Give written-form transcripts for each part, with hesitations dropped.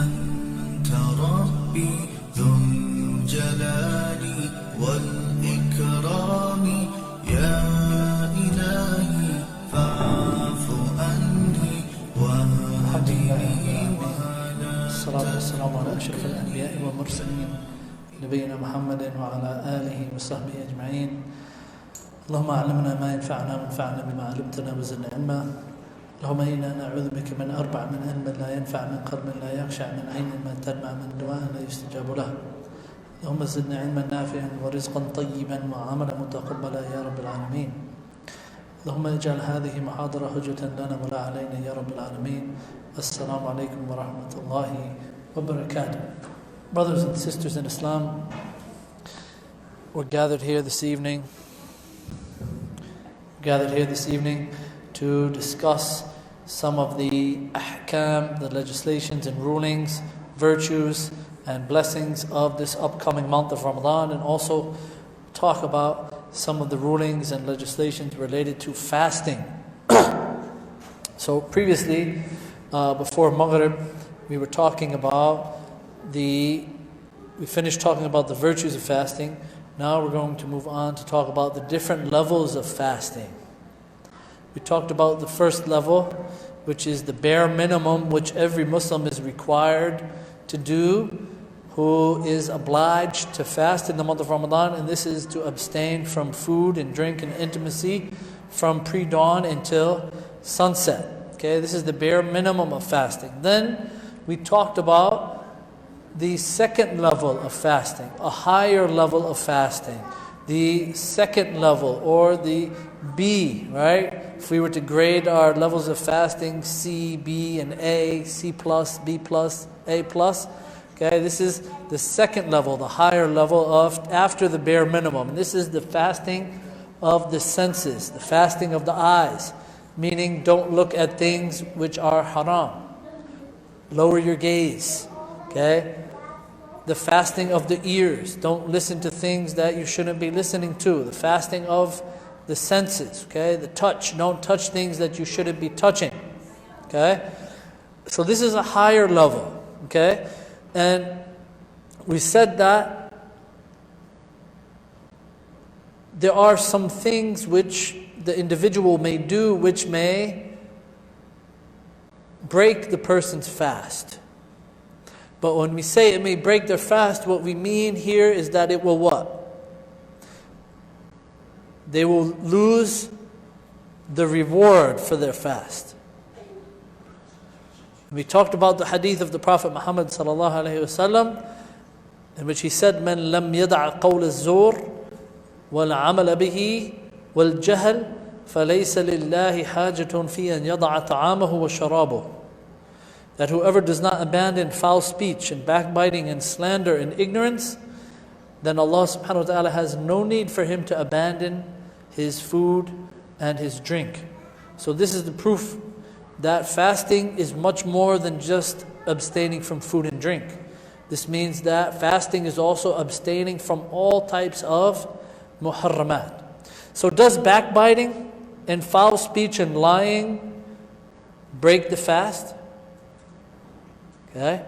أنت ربي ذو الجلال والإكرام يا إلهي فاعف عني واهدني ولا الصلاة والسلام على أشرف الأنبياء والمرسلين نبينا محمد وعلى آله وصحبه أجمعين. اللهم علمنا ما ينفعنا وانفعنا بما علمتنا وزدنا علما. اللهم إنا نعوذ بك من أربع: من علم لا ينفع، من قلب لا يخشع، من عين ما تدمع، من دعاء لا يستجاب له. اللهم زدنا علما نافعا ورزقا طيبا وعملا متقبلا يا رب العالمين. اللهم اجعل هذه محاضرة حجة لنا ولا علينا يا رب العالمين. Assalamu alaikum wa rahmatullahi wa barakatuh. Brothers and sisters in Islam, we're gathered here this evening to discuss some of the ahkam, the legislations and rulings, virtues and blessings of this upcoming month of Ramadan, and also talk about some of the rulings and legislations related to fasting. So previously, before Maghrib, we were talking about we finished talking about the virtues of fasting. Now we're going to move on to talk about the different levels of fasting. We talked about the first level, which is the bare minimum which every Muslim is required to do who is obliged to fast in the month of Ramadan, and this is to abstain from food and drink and intimacy from pre-dawn until sunset. Okay, this is the bare minimum of fasting. Then we talked about the second level of fasting, a higher level of fasting. The second level, or the B, right? If we were to grade our levels of fasting, C, B, and A, C+, B+, A+. Okay, this is the second level, the higher level of after the bare minimum. And this is the fasting of the senses, the fasting of the eyes. Meaning, don't look at things which are haram. Lower your gaze. Okay? The fasting of the ears. Don't listen to things that you shouldn't be listening to. The fasting of the senses. Okay? The touch. Don't touch things that you shouldn't be touching. Okay? So this is a higher level. Okay? And we said that there are some things which the individual may do which may break the person's fast. But when we say it may break their fast, what we mean here is that it will what? They will lose the reward for their fast. We talked about the hadith of the Prophet Muhammad sallallahu alaihi wasallam, in which he said, "Man lam yada' qawl az-zur wal 'amal bihi wal jahl falaysa lillahi hajatun fi an yada'a ta'amahu wa sharabahu." That whoever does not abandon foul speech and backbiting and slander and ignorance, then Allah subhanahu wa ta'ala has no need for him to abandon his food and his drink. So this is the proof that fasting is much more than just abstaining from food and drink. This means that fasting is also abstaining from all types of muharramat. So does backbiting and foul speech and lying break the fast? Okay?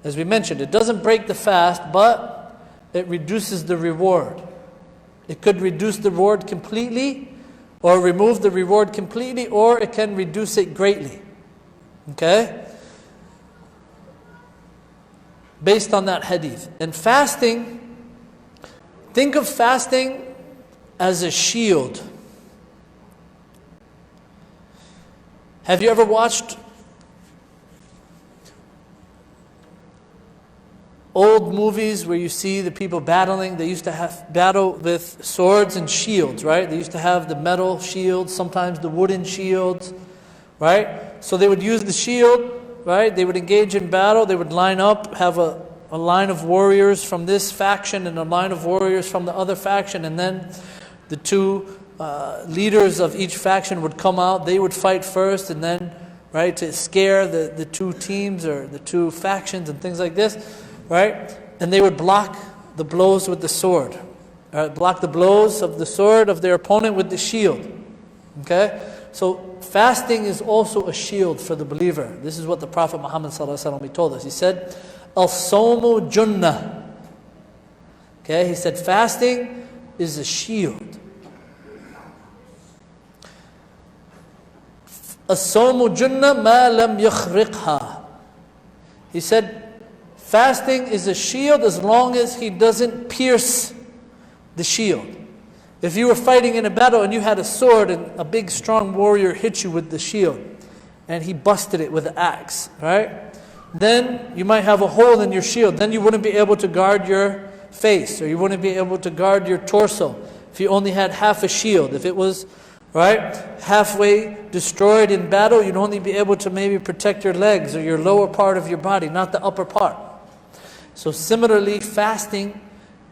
As we mentioned, it doesn't break the fast, but it reduces the reward. It could reduce the reward completely, or remove the reward completely, or it can reduce it greatly. Okay? Based on that hadith. And fasting, think of fasting as a shield. Have you ever watched old movies where you see the people battling? They used to have battle with swords and shields, right? They used to have the metal shields, sometimes the wooden shields, right? So they would use the shield, right? They would engage in battle. They would line up, have a line of warriors from this faction and a line of warriors from the other faction, and then the two leaders of each faction would come out. They would fight first, and then, right, to scare the two teams or the two factions and things like this, right? And they would block the blows with the sword, right? Block the blows of the sword of their opponent with the shield. Okay? So fasting is also a shield for the believer. This is what the Prophet Muhammad ﷺ told us. He said, Al-sawmu junnah. Okay, he said fasting is a shield. As-sawmu junnah ma lam yukhriqha. He said fasting is a shield as long as he doesn't pierce the shield. If you were fighting in a battle and you had a sword and a big strong warrior hit you with the shield and he busted it with an axe, right? Then you might have a hole in your shield. Then you wouldn't be able to guard your face, or you wouldn't be able to guard your torso if you only had half a shield. If it was, right, halfway destroyed in battle, you'd only be able to maybe protect your legs or your lower part of your body, not the upper part. So similarly, fasting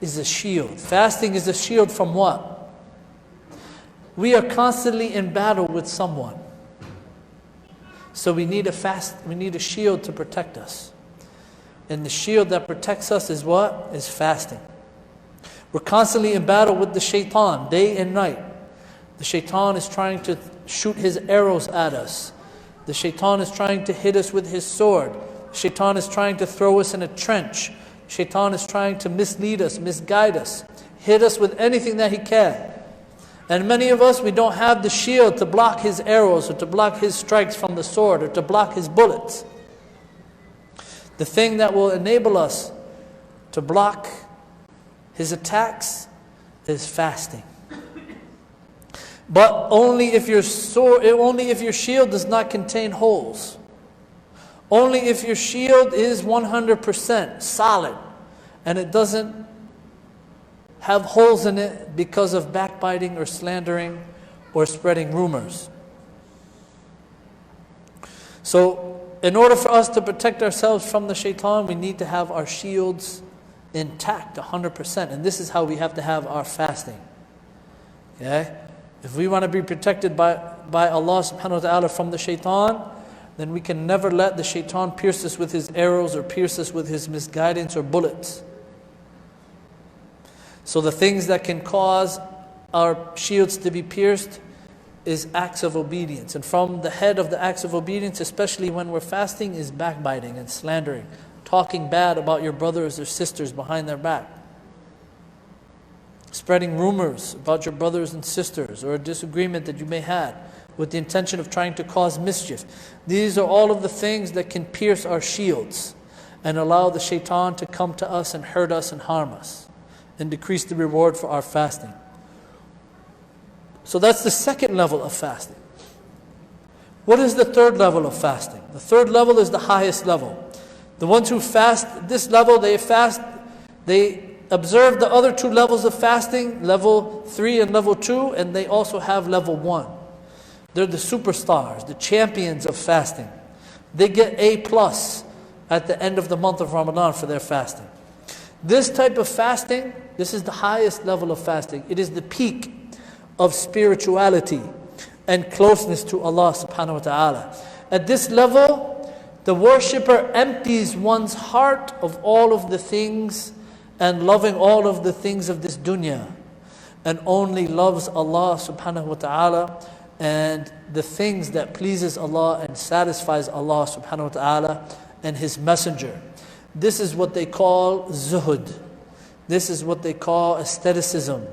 is a shield. Fasting is a shield from what? We are constantly in battle with someone. So we need a shield to protect us. And the shield that protects us is what? Is fasting. We're constantly in battle with the shaitan, day and night. The shaitan is trying to shoot his arrows at us. The shaitan is trying to hit us with his sword. The shaitan is trying to throw us in a trench. The shaitan is trying to mislead us, misguide us, hit us with anything that he can. And many of us, we don't have the shield to block his arrows, or to block his strikes from the sword, or to block his bullets. The thing that will enable us to block his attacks is fasting. But only if your shield does not contain holes. Only if your shield is 100% solid and it doesn't have holes in it because of backbiting or slandering or spreading rumors. So in order for us to protect ourselves from the shaitan, we need to have our shields intact 100%. And this is how we have to have our fasting. Okay? If we want to be protected by Allah subhanahu wa ta'ala from the shaitan, then we can never let the shaitan pierce us with his arrows or pierce us with his misguidance or bullets. So the things that can cause our shields to be pierced is acts of obedience. And from the head of the acts of obedience, especially when we're fasting, is backbiting and slandering. Talking bad about your brothers or sisters behind their back. Spreading rumors about your brothers and sisters, or a disagreement that you may have with the intention of trying to cause mischief. These are all of the things that can pierce our shields and allow the shaitan to come to us and hurt us and harm us, and decrease the reward for our fasting. So that's the second level of fasting. What is the third level of fasting? The third level is the highest level. The ones who fast this level, they observe the other two levels of fasting, level 3 and level 2, and they also have level 1. They're the superstars, the champions of fasting. They get A+ at the end of the month of Ramadan for their fasting. This type of fasting, this is the highest level of fasting. It is the peak of spirituality and closeness to Allah subhanahu wa ta'ala. At this level, the worshipper empties one's heart of all of the things and loving all of the things of this dunya, and only loves Allah subhanahu wa ta'ala and the things that pleases Allah and satisfies Allah subhanahu wa ta'ala and His Messenger. This is what they call zuhud. This is what they call aestheticism,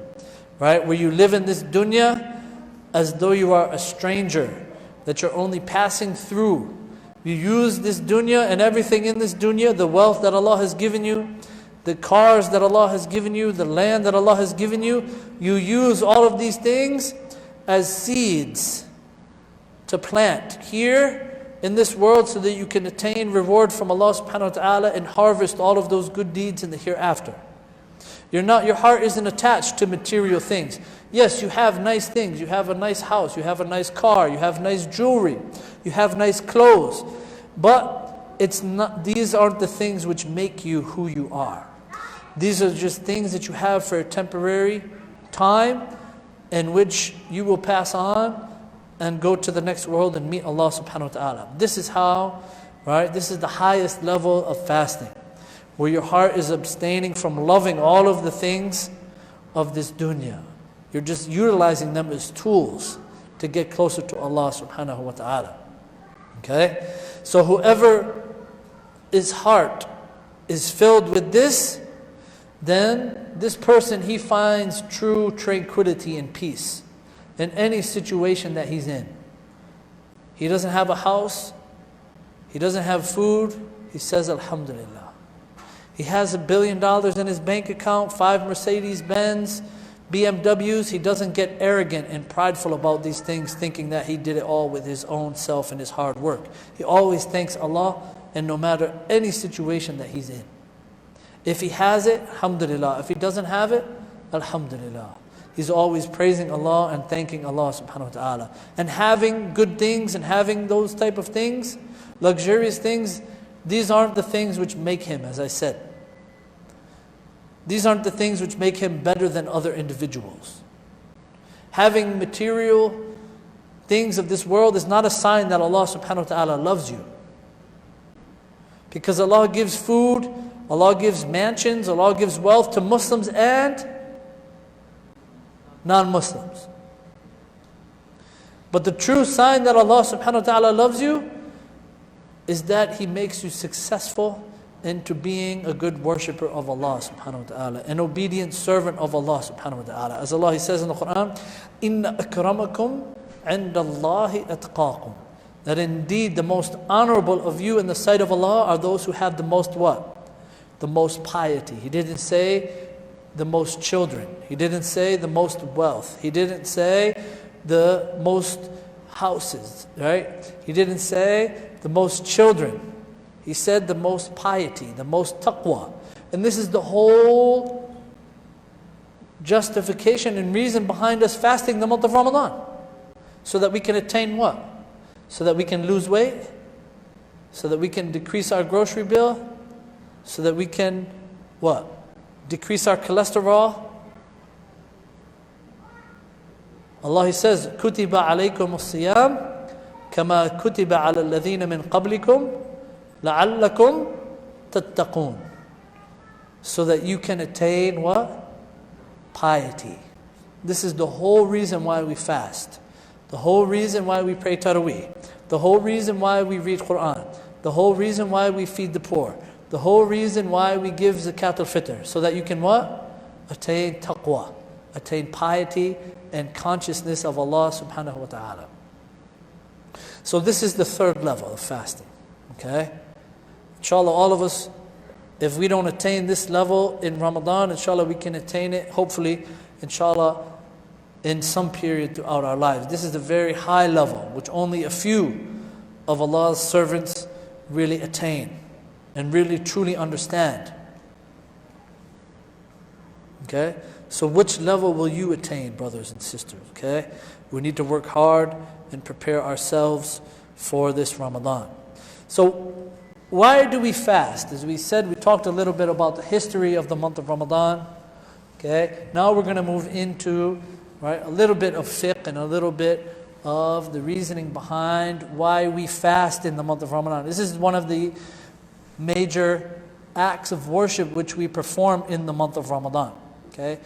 right? Where you live in this dunya as though you are a stranger, that you're only passing through. You use this dunya and everything in this dunya, the wealth that Allah has given you, the cars that Allah has given you, the land that Allah has given you, you use all of these things as seeds to plant here in this world so that you can attain reward from Allah subhanahu wa ta'ala and harvest all of those good deeds in the hereafter. Your heart isn't attached to material things. Yes, you have nice things. You have a nice house. You have a nice car. You have nice jewelry. You have nice clothes. But these aren't the things which make you who you are. These are just things that you have for a temporary time in which you will pass on and go to the next world and meet Allah subhanahu wa ta'ala. This is how, right? This is the highest level of fasting, where your heart is abstaining from loving all of the things of this dunya. You're just utilizing them as tools to get closer to Allah subhanahu wa ta'ala. Okay? So whoever his heart is filled with this, then this person, he finds true tranquility and peace in any situation that he's in. He doesn't have a house, he doesn't have food, he says Alhamdulillah. He has $1 billion in his bank account, 5 Mercedes-Benz, BMWs. He doesn't get arrogant and prideful about these things, thinking that he did it all with his own self and his hard work. He always thanks Allah, and no matter any situation that he's in. If he has it, Alhamdulillah. If he doesn't have it, Alhamdulillah. He's always praising Allah and thanking Allah subhanahu wa ta'ala. And having good things and having those type of things, luxurious things, these aren't the things which make him, as I said. These aren't the things which make him better than other individuals. Having material things of this world is not a sign that Allah subhanahu wa ta'ala loves you. Because Allah gives food, Allah gives mansions, Allah gives wealth to Muslims and non-Muslims. But the true sign that Allah subhanahu wa ta'ala loves you is that He makes you successful into being a good worshipper of Allah subhanahu wa ta'ala, an obedient servant of Allah subhanahu wa ta'ala. As Allah He says in the Quran, إِنَّ أَكْرَمَكُمْ عِنْدَ اللَّهِ أَتْقَاكُمْ. That indeed the most honorable of you in the sight of Allah are those who have the most what? The most piety. He didn't say the most children. He didn't say the most wealth. He didn't say the most houses, right? He didn't say the most children. He said the most piety, the most taqwa. And this is the whole justification and reason behind us fasting the month of Ramadan. So that we can attain what? So that we can lose weight, so that we can decrease our grocery bill, so that we can what? Decrease our cholesterol. Allah He says, كُتِبَ عَلَيْكُمُ الصِّيَامِ كَمَا كُتِبَ عَلَى الَّذِينَ مِنْ قَبْلِكُمْ لَعَلَّكُمْ تَتَّقُونَ. So that you can attain what? Piety. This is the whole reason why we fast. The whole reason why we pray Taraweeh. The whole reason why we read Quran. The whole reason why we feed the poor. The whole reason why we give Zakat al-Fitr. So that you can what? Attain taqwa. Attain piety and consciousness of Allah subhanahu wa ta'ala. So this is the third level of fasting. Okay? Inshallah, all of us, if we don't attain this level in Ramadan, inshallah we can attain it, hopefully, inshallah, in some period throughout our lives. This is a very high level, which only a few of Allah's servants really attain and really truly understand. Okay? So which level will you attain, brothers and sisters? Okay? We need to work hard and prepare ourselves for this Ramadan. So why do we fast? As we said, we talked a little bit about the history of the month of Ramadan. Okay? Now we're going to move into a little bit of fiqh and a little bit of the reasoning behind why we fast in the month of Ramadan. This is one of the major acts of worship which we perform in the month of Ramadan. Okay?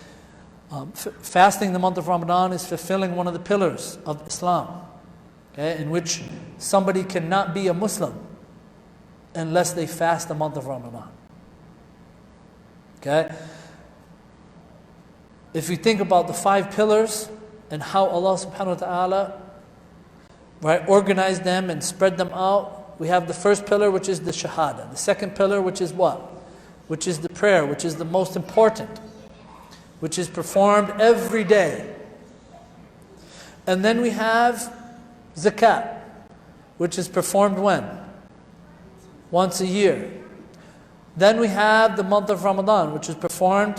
Fasting the month of Ramadan is fulfilling one of the pillars of Islam, okay, in which somebody cannot be a Muslim unless they fast the month of Ramadan. Okay? If you think about the 5 pillars and how Allah subhanahu wa ta'ala organized them and spread them out, we have the first pillar, which is the shahada. The second pillar, which is what? Which is the prayer, which is the most important, which is performed every day. And then we have zakat, which is performed when? Once a year. Then we have the month of Ramadan, which is performed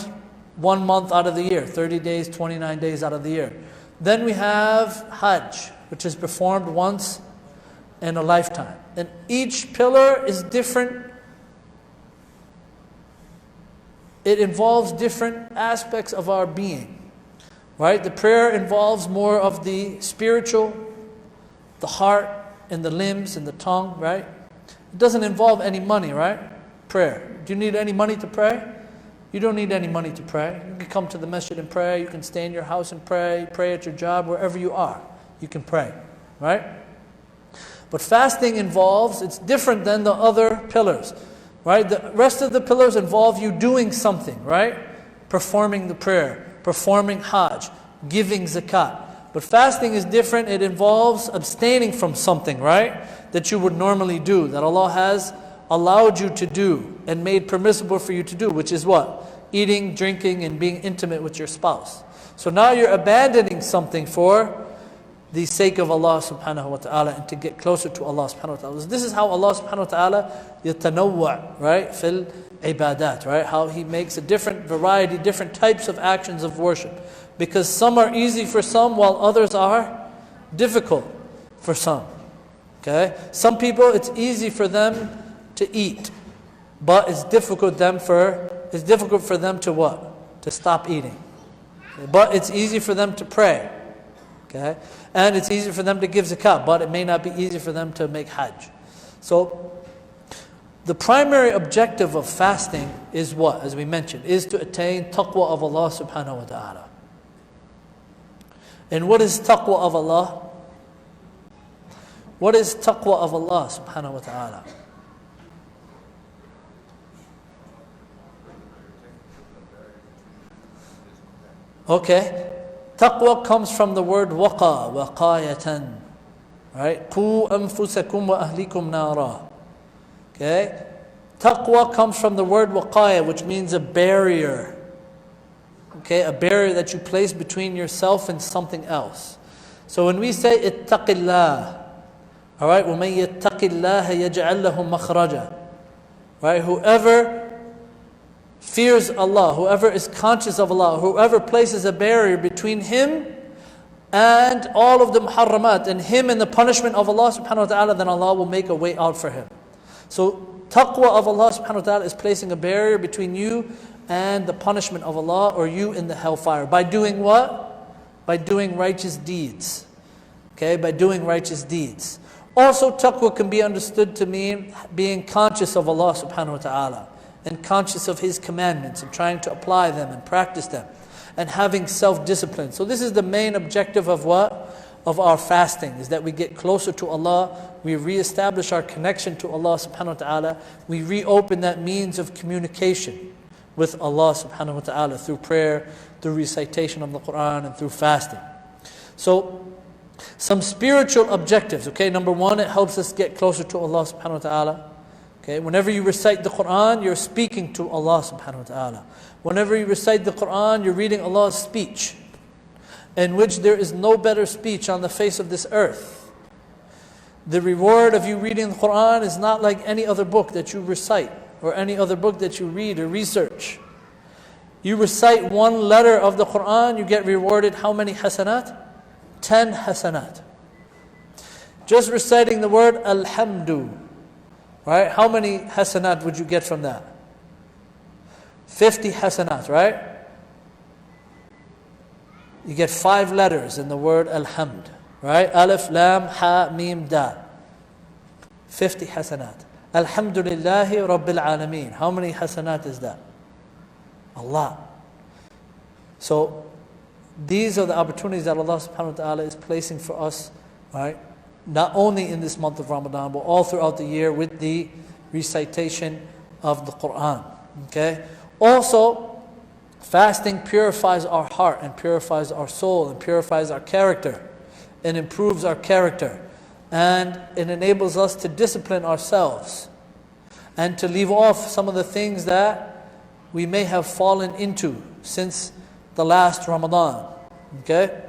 1 month out of the year, 30 days, 29 days out of the year. Then we have Hajj, which is performed once in a lifetime. And each pillar is different. It involves different aspects of our being. Right? The prayer involves more of the spiritual, the heart, and the limbs, and the tongue, right? It doesn't involve any money, right? Prayer. Do you need any money to pray? You don't need any money to pray. You can come to the masjid and pray. You can stay in your house and pray at your job, wherever you are. you can pray, right? But fasting involves, it's different than the other pillars, right? The rest of the pillars involve you doing something, right? Performing the prayer, performing Hajj, giving zakat. But fasting is different. It involves abstaining from something, right? That you would normally do, that Allah has allowed you to do and made permissible for you to do, which is what? Eating, drinking, and being intimate with your spouse. So now you're abandoning something for the sake of Allah subhanahu wa ta'ala and to get closer to Allah subhanahu wa ta'ala. This is how Allah subhanahu wa ta'ala yatanawwa', right? Fil ibadat, right? How He makes a different variety, different types of actions of worship. Because some are easy for some while others are difficult for some. Okay? Some people, it's easy for them to eat, but it's difficult for them to what? To stop eating. But it's easy for them to pray. Okay? And it's easy for them to give zakat, but it may not be easy for them to make hajj. So the primary objective of fasting is what? As we mentioned, is to attain taqwa of Allah subhanahu wa ta'ala. And what is taqwa of Allah? What is taqwa of Allah subhanahu wa ta'ala? Okay. Taqwa comes from the word waqa, waqayatan. Right? Qu anfusakum wa ahlikum nara. Okay? Taqwa comes from the word waqaya, which means a barrier. Okay? A barrier that you place between yourself and something else. So when we say ittaqillah, alright, وَمَن يَتَّقِ اللَّهَ يَجْعَلْ لَهُ مَخْرَجًا. Right? Whoever fears Allah, whoever is conscious of Allah, whoever places a barrier between him and all of the muharramat, and him and the punishment of Allah subhanahu wa ta'ala, then Allah will make a way out for him. So taqwa of Allah subhanahu wa ta'ala is placing a barrier between you and the punishment of Allah, or you in the hellfire. By doing what? By doing righteous deeds. Okay, by doing righteous deeds. Also, taqwa can be understood to mean being conscious of Allah subhanahu wa ta'ala, and conscious of His commandments, and trying to apply them and practice them, and having self-discipline. So this is the main objective of what? Of our fasting, is that we get closer to Allah, we re-establish our connection to Allah subhanahu wa ta'ala, we reopen that means of communication with Allah subhanahu wa ta'ala through prayer, through recitation of the Quran, and through fasting. So, some spiritual objectives, okay? Number one, it helps us get closer to Allah subhanahu wa ta'ala. Okay, whenever you recite the Quran, you're speaking to Allah subhanahu wa ta'ala. Whenever you recite the Quran, you're reading Allah's speech, in which there is no better speech on the face of this earth. The reward of you reading the Quran is not like any other book that you recite, or any other book that you read or research. You recite one letter of the Quran, you get rewarded how many hasanat? 10 hasanat. Just reciting the word alhamdu. Right? How many hasanat would you get from that? 50 hasanat, right? You get 5 letters in the word alhamd. Right? Alif, lam, ha, mim, dal. 50 hasanat. Alhamdulillahi Rabbil Alameen. How many hasanat is that? A lot. So, these are the opportunities that Allah subhanahu wa ta'ala is placing for us, right? Not only in this month of Ramadan, but all throughout the year with the recitation of the Quran. Okay? Also, fasting purifies our heart, and purifies our soul, and purifies our character, and improves our character. And it enables us to discipline ourselves, and to leave off some of the things that we may have fallen into since the last Ramadan. Okay?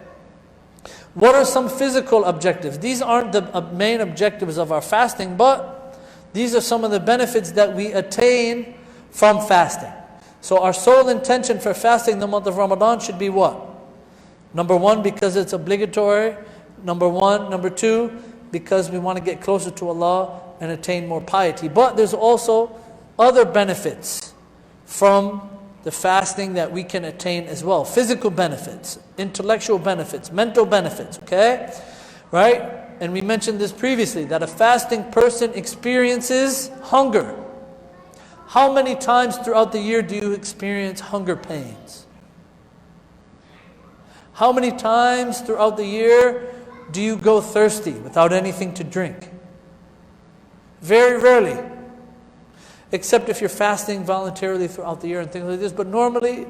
What are some physical objectives? These aren't the main objectives of our fasting, but these are some of the benefits that we attain from fasting. So our sole intention for fasting in the month of Ramadan should be what? Number one, because it's obligatory. Number two, because we want to get closer to Allah and attain more piety. But there's also other benefits from the fasting that we can attain as well. Physical benefits, intellectual benefits, mental benefits, okay? Right? And we mentioned this previously, that a fasting person experiences hunger. How many times throughout the year do you experience hunger pains? How many times throughout the year do you go thirsty without anything to drink? Very rarely. Except if you're fasting voluntarily throughout the year and things like this. But normally,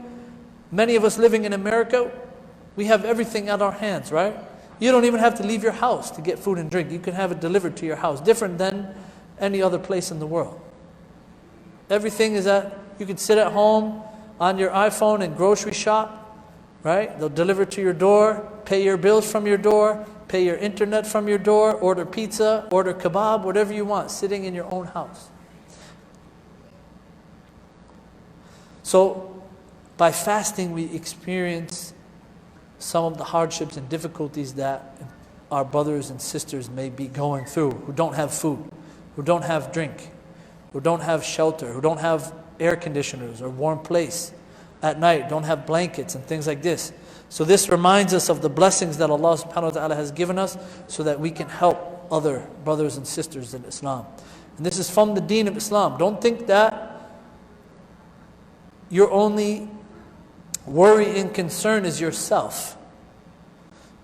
many of us living in America, we have everything at our hands, right? You don't even have to leave your house to get food and drink. You can have it delivered to your house, different than any other place in the world. Everything is you can sit at home on your iPhone and grocery shop, right? They'll deliver to your door, pay your bills from your door, pay your internet from your door, order pizza, order kebab, whatever you want, sitting in your own house. So, by fasting we experience some of the hardships and difficulties that our brothers and sisters may be going through, who don't have food, who don't have drink, who don't have shelter, who don't have air conditioners or warm place at night, don't have blankets and things like this. So this reminds us of the blessings that Allah subhanahu wa ta'ala has given us so that we can help other brothers and sisters in Islam. And this is from the deen of Islam. Don't think that your only worry and concern is yourself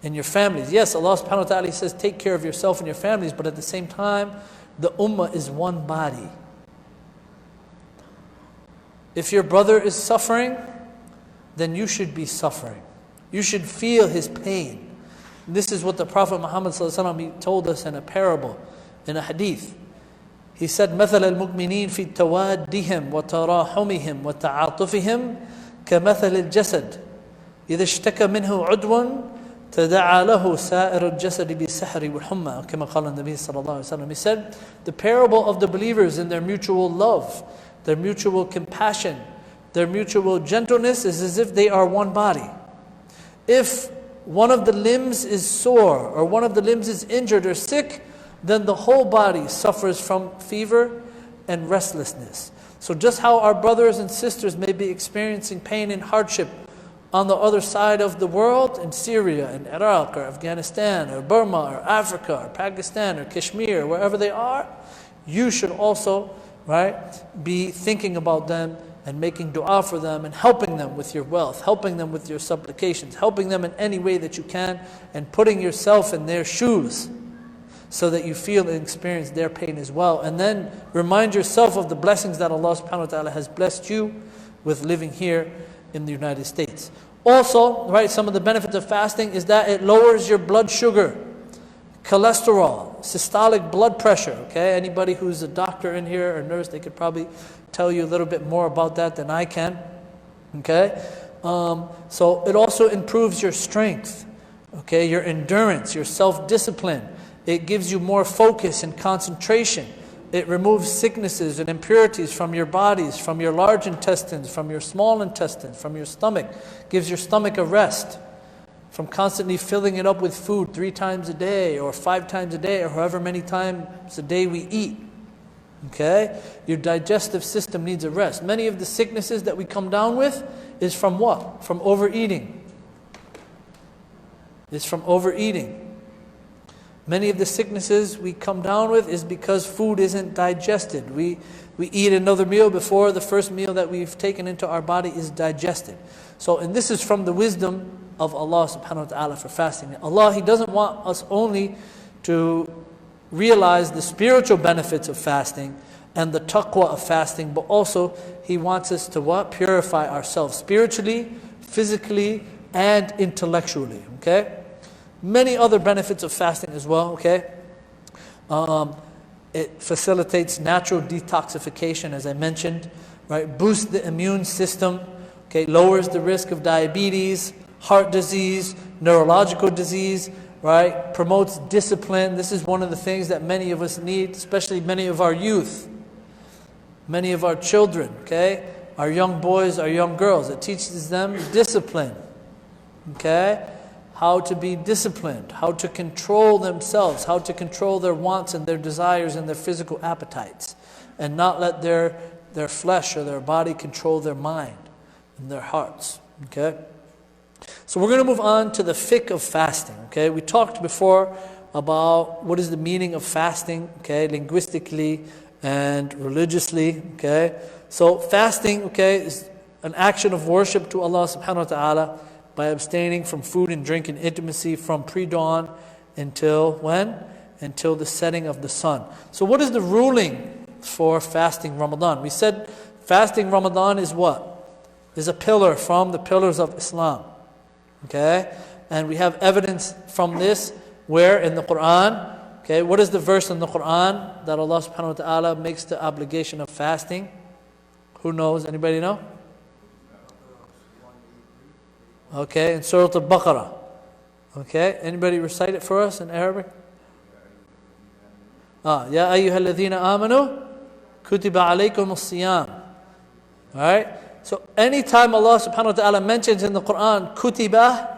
and your families. Yes, Allah subhanahu wa ta'ala says take care of yourself and your families, but at the same time, the ummah is one body. If your brother is suffering, then you should be suffering. You should feel his pain. And this is what the Prophet Muhammad ﷺ, he told us in a parable, in a hadith. He said, مثل المؤمنين في توادهم وتراحمهم وتعاطفهم كمثل الجسد إذا اشتكى منه عضو تداعى له سائر الجسد بالسحر والحمى كما قال النبي صلى الله عليه وسلم. He said, the parable of the believers in their mutual love, their mutual compassion, their mutual gentleness is as if they are one body. If one of the limbs is sore or one of the limbs is injured or sick, then the whole body suffers from fever and restlessness. So just how our brothers and sisters may be experiencing pain and hardship on the other side of the world, in Syria, in Iraq, or Afghanistan, or Burma, or Africa, or Pakistan, or Kashmir, wherever they are, you should also, right, be thinking about them and making dua for them and helping them with your wealth, helping them with your supplications, helping them in any way that you can, and putting yourself in their shoes so that you feel and experience their pain as well. And then remind yourself of the blessings that Allah subhanahu wa ta'ala has blessed you with living here in the United States. Also, right, some of the benefits of fasting is that it lowers your blood sugar, cholesterol, systolic blood pressure. Okay, anybody who's a doctor in here or nurse, they could probably tell you a little bit more about that than I can. Okay, so it also improves your strength, okay, your endurance, your self-discipline. It gives you more focus and concentration. It removes sicknesses and impurities from your bodies, from your large intestines, from your small intestines, from your stomach. Gives your stomach a rest from constantly filling it up with food 3 times a day or 5 times a day or however many times a day we eat. Okay? Your digestive system needs a rest. Many of the sicknesses that we come down with is from what? From overeating. It's from overeating. Many of the sicknesses we come down with is because food isn't digested. We eat another meal before the first meal that we've taken into our body is digested. So, and this is from the wisdom of Allah subhanahu wa ta'ala for fasting. Allah, He doesn't want us only to realize the spiritual benefits of fasting and the taqwa of fasting, but also He wants us to what? Purify ourselves spiritually, physically, and intellectually. Okay? Many other benefits of fasting as well, okay? It facilitates natural detoxification, as I mentioned, right? Boosts the immune system, okay? Lowers the risk of diabetes, heart disease, neurological disease, right? Promotes discipline. This is one of the things that many of us need, especially many of our youth, many of our children, okay? Our young boys, our young girls. It teaches them discipline, okay? How to be disciplined, how to control themselves, how to control their wants and their desires and their physical appetites, and not let their flesh or their body control their mind and their hearts. Okay? So we're going to move on to the fiqh of fasting. Okay? We talked before about what is the meaning of fasting, okay, linguistically and religiously. Okay? So fasting, okay, is an action of worship to Allah subhanahu wa ta'ala by abstaining from food and drink and intimacy from pre-dawn until when? Until the setting of the sun. So what is the ruling for fasting Ramadan? We said fasting Ramadan is what? Is a pillar from the pillars of Islam. Okay? And we have evidence from this where in the Quran. Okay, what is the verse in the Quran that Allah subhanahu wa ta'ala makes the obligation of fasting? Who knows? Anybody know? Okay, in Surah Al-Baqarah. Okay, anybody recite it for us in Arabic? Ya ayyuhal ladhina amanu kutiba alaykum as-siyam. Alright? So anytime Allah subhanahu wa ta'ala mentions in the Quran kutiba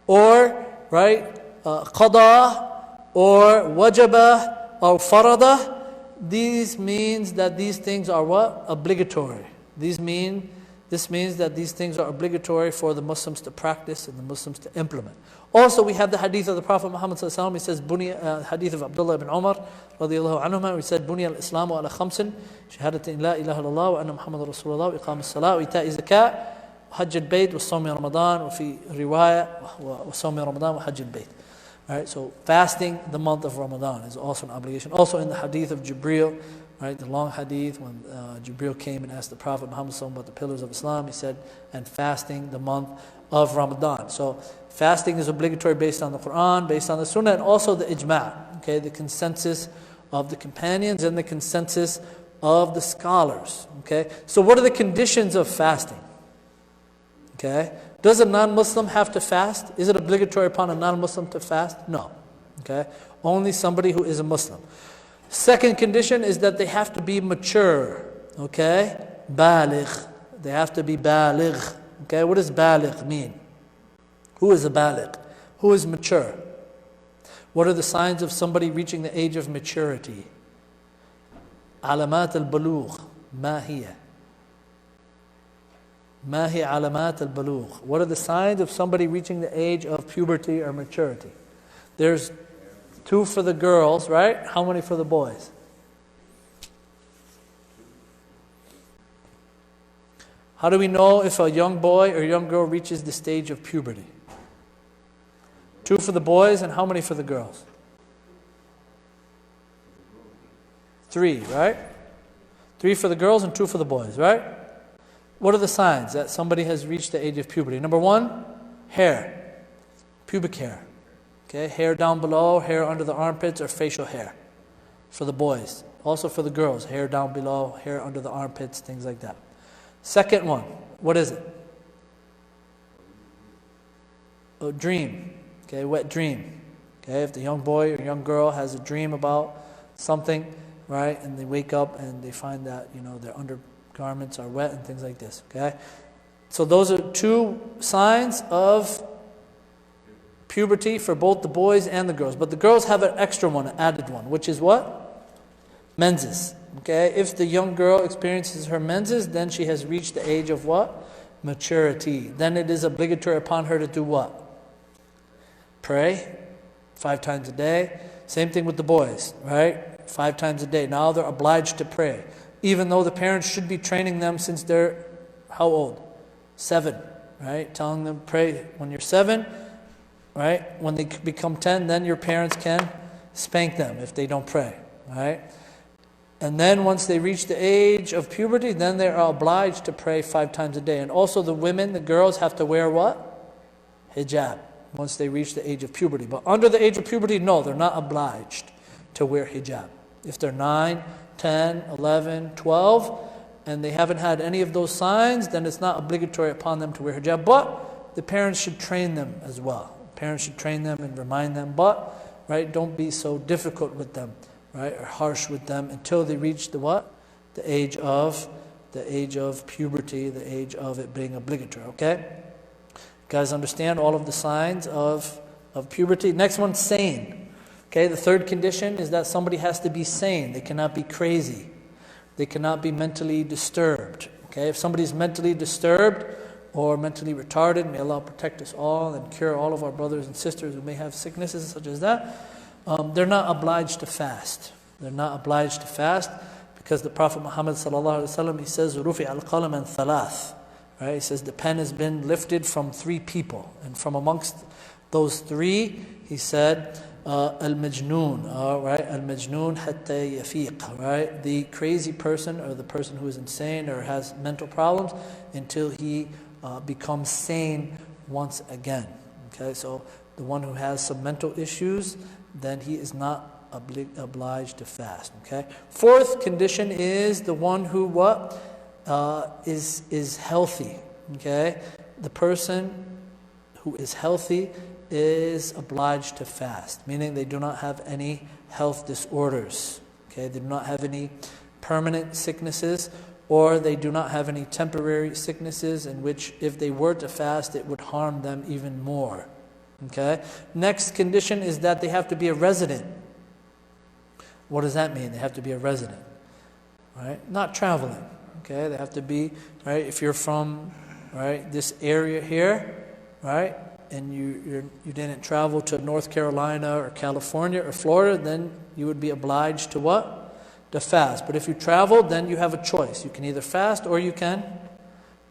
or qada or wajaba or farada, this means that these things are what? Obligatory. This means that these things are obligatory for the Muslims to practice and the Muslims to implement. Also, we have the hadith of the Prophet Muhammad sallallahu alaihi wasallam. He says, hadith of Abdullah ibn Umar radiyallahu anhuma. He said, "Bunya al-Islamu ala khamsin, shahadatin la ilaha illallah wa anna Muhammad Rasulullah, wa iqam as-salat, wa ita'i zakat, wa hajj al-bayt, wa sawmi Ramadan, wa fi riwayah, wa sawmi Ramadan, wa hajj al-bayt." Right, so fasting the month of Ramadan is also an obligation. Also in the hadith of Jibreel, right, the long hadith when Jibreel came and asked the Prophet Muhammad sallallahu alaihi wasallam about the pillars of Islam, he said, and fasting the month of Ramadan. So fasting is obligatory based on the Quran, based on the Sunnah, and also the ijma', okay, the consensus of the companions and the consensus of the scholars. Okay, so what are the conditions of fasting? Okay, does a non-Muslim have to fast? Is it obligatory upon a non-Muslim to fast? No. Okay, only somebody who is a Muslim. Second condition is that they have to be mature. Okay, baligh. They have to be baligh. Okay, what does baligh mean? Who is a baligh? Who is mature? What are the signs of somebody reaching the age of maturity? Alamat al-balugh. Ma hiya? Ma hi alamat al-balugh. What are the signs of somebody reaching the age of puberty or maturity? There's 2 for the girls, right? How many for the boys? How do we know if a young boy or young girl reaches the stage of puberty? 2 for the boys, and how many for the girls? 3, right? 3 for the girls and 2 for the boys, right? What are the signs that somebody has reached the age of puberty? Number 1, hair, pubic hair. Okay, hair down below, hair under the armpits, or facial hair for the boys. Also for the girls, hair down below, hair under the armpits, things like that. Second one, what is it? A dream. Okay, wet dream. Okay, if the young boy or young girl has a dream about something, right, and they wake up and they find that, their undergarments are wet and things like this. Okay, so those are 2 signs of puberty for both the boys and the girls. But the girls have an extra one, an added one, which is what? Menses. Okay, if the young girl experiences her menses, then she has reached the age of what? Maturity. Then it is obligatory upon her to do what? Pray 5 times a day. Same thing with the boys, right? 5 times a day. Now they're obliged to pray. Even though the parents should be training them since they're, how old? 7, right? Telling them pray when you're 7, right? When they become 10, then your parents can spank them if they don't pray, right? And then once they reach the age of puberty, then they are obliged to pray 5 times a day. And also the women, the girls have to wear what? Hijab, once they reach the age of puberty. But under the age of puberty, no, they're not obliged to wear hijab. If they're 9, 10, 11, 12, and they haven't had any of those signs, then it's not obligatory upon them to wear hijab. But the parents should train them as well. Parents should train them and remind them, but, right, don't be so difficult with them, right, or harsh with them until they reach the what? The age of puberty, the age of it being obligatory, okay? You guys understand all of the signs of puberty? Next one, sane. Okay, the third condition is that somebody has to be sane. They cannot be crazy. They cannot be mentally disturbed. Okay, if somebody's mentally disturbed or mentally retarded, may Allah protect us all and cure all of our brothers and sisters who may have sicknesses such as that, they're not obliged to fast. They're not obliged to fast because the Prophet Muhammad sallallahu alaihi wasallam, he says, "Rufi al-qalam an thalath." Right? He says the pen has been lifted from 3 people, and from amongst those 3, he said, al-majnoon, right? Al-majnoon hatta yafiq, right? The crazy person, or the person who is insane or has mental problems, until he becomes sane once again. Okay, so the one who has some mental issues, then he is not obliged to fast. Okay. Fourth condition is the one who is healthy. Okay, the person who is healthy is obliged to fast, meaning they do not have any health disorders. Okay, they do not have any permanent sicknesses, or they do not have any temporary sicknesses in which if they were to fast it would harm them even more. Okay. Next condition is that they have to be a resident. What does that mean? They have to be a resident, right? Not traveling. Okay, they have to be, right? If you're from, right, this area here, right, and you didn't travel to North Carolina or California or Florida, then you would be obliged to what? To fast. But if you traveled, then you have a choice. You can either fast or you can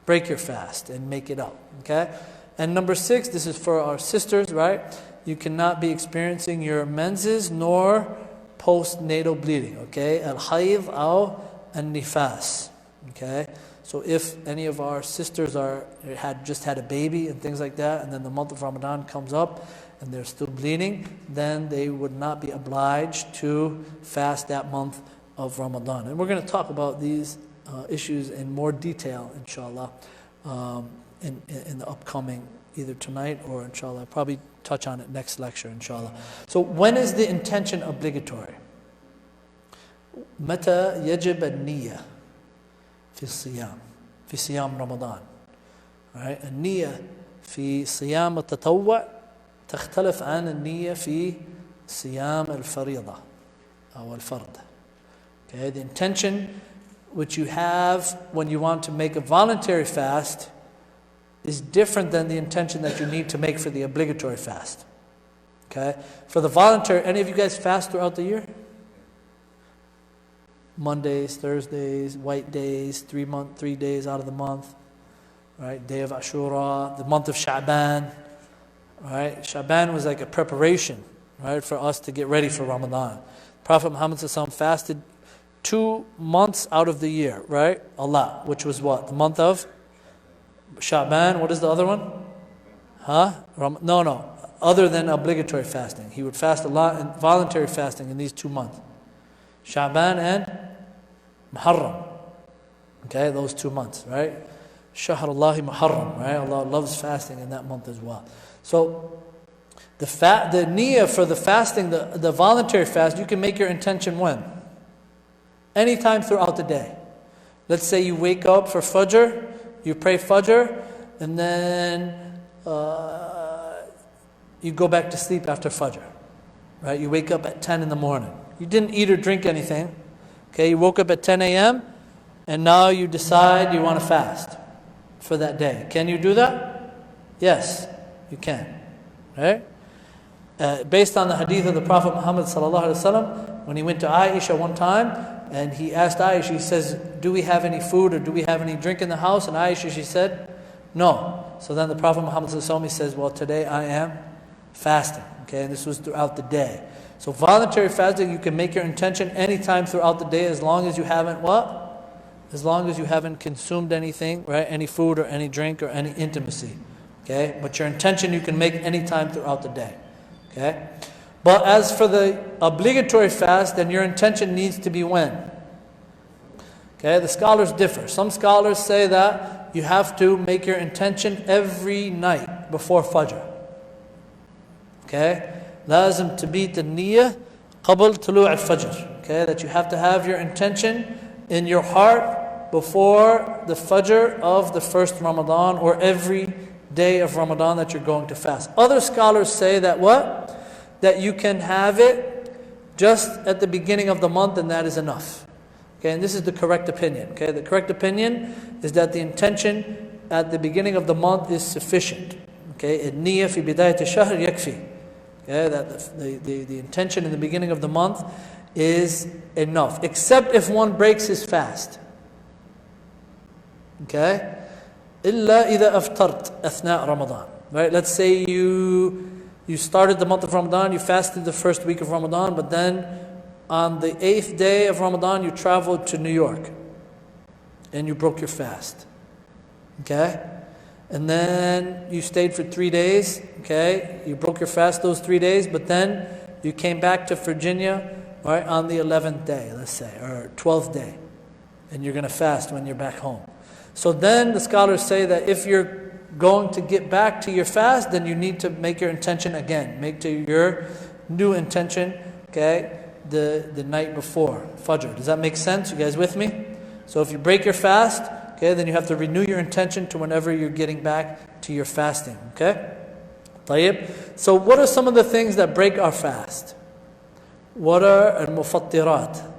break your fast and make it up. Okay? And number 6, this is for our sisters, right? You cannot be experiencing your menses nor postnatal bleeding. Okay? Al-hayd aw al-nifas. Okay? So if any of our sisters had just had a baby and things like that, and then the month of Ramadan comes up and they're still bleeding, then they would not be obliged to fast that month of Ramadan. And we're going to talk about these issues in more detail, inshallah, in the upcoming, either tonight or inshallah, I'll probably touch on it next lecture, inshallah. So when is the intention obligatory? متى يجب النية في الصيام في صيام رمضان. Right? النية في صيام التطوع تختلف عن النية في صيام الفريضة أو الفرض. Okay, the intention which you have when you want to make a voluntary fast is different than the intention that you need to make for the obligatory fast. Okay? For the voluntary, any of you guys fast throughout the year? Mondays, Thursdays, white days, 3 days out of the month, right? Day of Ashura, the month of Sha'ban, right? Sha'ban was like a preparation, right, for us to get ready for Ramadan. Prophet Muhammad fasted 2 months out of the year, right? Allah, which was what? The month of Sha'ban. What is the other one? No. Other than obligatory fasting. He would fast a lot in voluntary fasting in these 2 months. Sha'ban and Muharram. Okay, those 2 months, right? Shahrullahi Muharram, right? Allah loves fasting in that month as well. So the niyyah for the fasting, the voluntary fast, you can make your intention when? Anytime throughout the day. Let's say you wake up for Fajr, you pray Fajr, and then you go back to sleep after Fajr. Right? You wake up at 10 in the morning. You didn't eat or drink anything. Okay, you woke up at 10 a.m. and now you decide you want to fast for that day. Can you do that? Yes, you can. Right? Based on the hadith of the Prophet Muhammad ﷺ, when he went to Aisha one time and he asked Aisha, he says, do we have any food or do we have any drink in the house? And Aisha, she said, no. So then the Prophet Muhammad ﷺ, he says, well, today I am fasting. Okay, and this was throughout the day. So voluntary fasting, you can make your intention anytime throughout the day as long as you haven't what? As long as you haven't consumed anything, right? Any food or any drink or any intimacy. Okay? But your intention you can make anytime throughout the day. Okay? But as for the obligatory fast, then your intention needs to be when? Okay? The scholars differ. Some scholars say that you have to make your intention every night before Fajr. Okay? لازم تبيت النية قبل طلوع الفجر. Okay, that you have to have your intention in your heart before the Fajr of the first Ramadan or every day of Ramadan that you're going to fast. Other scholars say that what? That you can have it just at the beginning of the month and that is enough. Okay, and this is the correct opinion. Okay, the correct opinion is that the intention at the beginning of the month is sufficient. Okay, النية في بداية الشهر يكفي. Okay, that the intention in the beginning of the month is enough, except if one breaks his fast. Okay, إلا إذا أفطرت أثناء رمضان. Right? Let's say you You started the month of Ramadan, you fasted the first week of Ramadan, but then on the 8th day of Ramadan, you traveled to New York and you broke your fast. Okay? And then you stayed for 3 days. Okay? You broke your fast those 3 days, but then you came back to Virginia, right, on the 11th day, let's say, or 12th day. And you're going to fast when you're back home. So then the scholars say that if you're going to get back to your fast, then you need to make your intention again. Make to your new intention, okay, the night before Fajr. Does that make sense? You guys with me? So if you break your fast, okay, then you have to renew your intention to whenever you're getting back to your fasting. Okay? طيب. So what are some of the things that break our fast? What are al-mufattirat?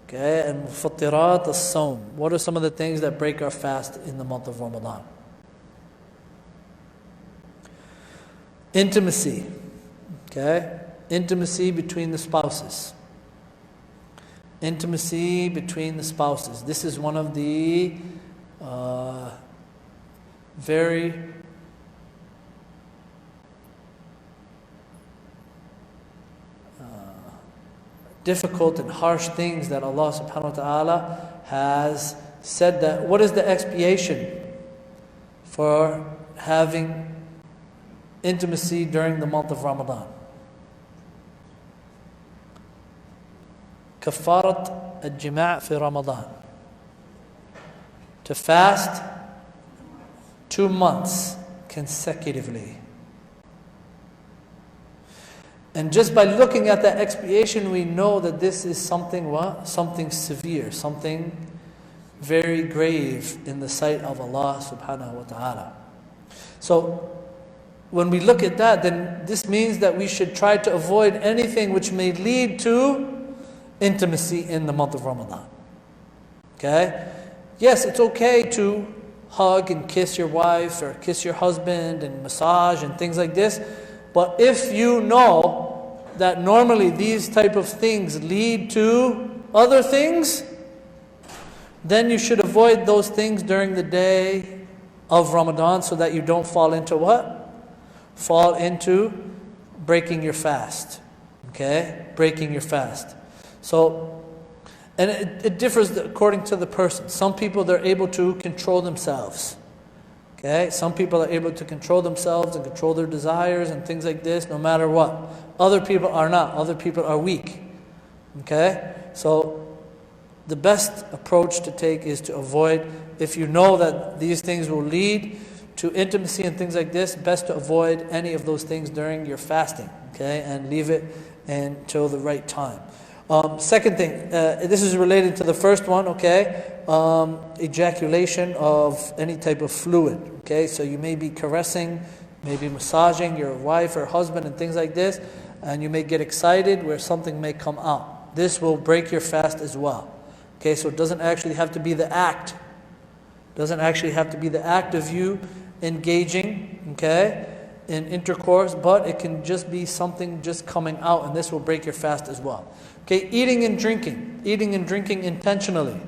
Okay, al-mufattirat as-sawm. What are some of the things that break our fast in the month of Ramadan? Intimacy. Okay? Intimacy between the spouses. Intimacy between the spouses. This is one of the very difficult and harsh things that Allah subhanahu wa ta'ala has said that what is the expiation for having intimacy during the month of Ramadan? Kafarat al-jima' fi Ramadan. To fast 2 months consecutively. And just by looking at that expiation, we know that this is something what? Something severe, something very grave in the sight of Allah subhanahu wa ta'ala. So, when we look at that, then this means that we should try to avoid anything which may lead to intimacy in the month of Ramadan. Okay? Yes, it's okay to hug and kiss your wife or kiss your husband and massage and things like this. But if you know that normally these type of things lead to other things, then you should avoid those things during the day of Ramadan so that you don't fall into what? Fall into breaking your fast. Okay? Breaking your fast. So, and it differs according to the person. Some people, they're able to control themselves. Okay? Some people are able to control themselves and control their desires and things like this no matter what. Other people are not. Other people are weak. Okay? So, the best approach to take is to avoid, if you know that these things will lead to intimacy and things like this, best to avoid any of those things during your fasting. Okay? And leave it until the right time. Second thing, this is related to the first one, okay? Ejaculation of any type of fluid, okay? So you may be caressing, maybe massaging your wife or husband and things like this, and you may get excited where something may come out. This will break your fast as well. Okay, so it doesn't actually have to be the act. Doesn't actually have to be the act of you engaging, okay, in intercourse, but it can just be something just coming out, and this will break your fast as well. Okay, eating and drinking intentionally.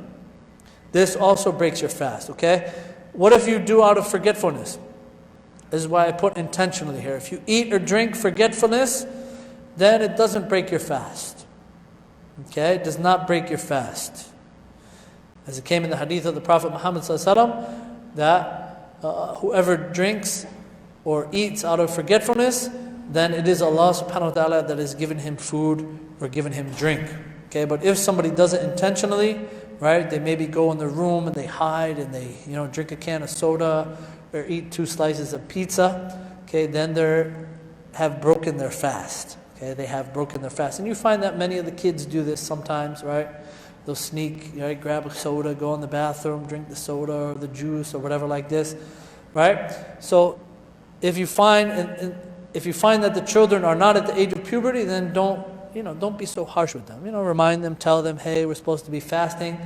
This also breaks your fast, okay? What if you do out of forgetfulness? This is why I put intentionally here. If you eat or drink forgetfulness, then it doesn't break your fast. Okay, it does not break your fast. As it came in the hadith of the Prophet Muhammad ﷺ, that whoever drinks or eats out of forgetfulness, then it is Allah subhanahu wa ta'ala that has given him food or given him drink. Okay, but if somebody does it intentionally, right, they maybe go in the room and they hide and they, drink a can of soda or eat 2 slices of pizza, okay, then they have broken their fast. Okay, they have broken their fast. And you find that many of the kids do this sometimes, right? They'll sneak, right, grab a soda, go in the bathroom, drink the soda or the juice or whatever like this, right? So if you find that the children are not at the age of puberty, then don't be so harsh with them. Remind them, tell them, hey, we're supposed to be fasting,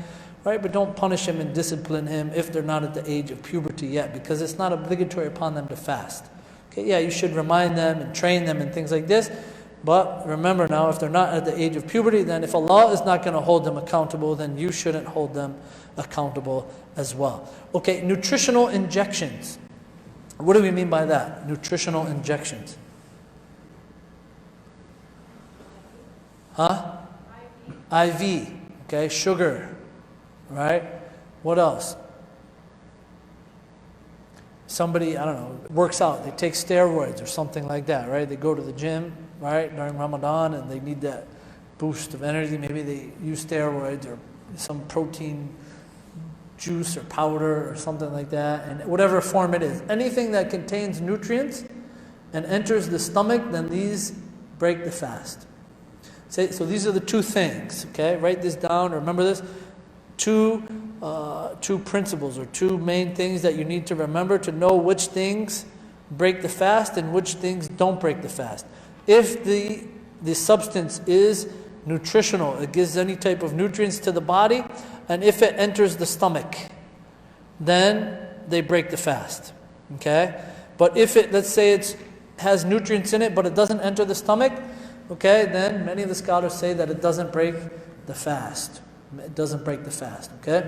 right? But don't punish them and discipline him if they're not at the age of puberty yet, because it's not obligatory upon them to fast. Okay, yeah, you should remind them and train them and things like this. But remember now, if they're not at the age of puberty, then if Allah is not going to hold them accountable, then you shouldn't hold them accountable as well. Okay, nutritional injections. What do we mean by that? Nutritional injections. Huh? IV. Okay, sugar. Right? What else? Somebody, I don't know, works out, they take steroids or something like that, right? They go to the gym, right, during Ramadan and they need that boost of energy. Maybe they use steroids or some protein juice or powder or something like that, and whatever form it is. Anything that contains nutrients and enters the stomach, then these break the fast. So these are the two things, okay? Write this down, remember this. Two principles or two main things that you need to remember to know which things break the fast and which things don't break the fast. If the substance is nutritional, it gives any type of nutrients to the body, and if it enters the stomach, then they break the fast. Okay? But if it, let's say it has nutrients in it, but it doesn't enter the stomach, okay, then many of the scholars say that it doesn't break the fast. It doesn't break the fast, okay?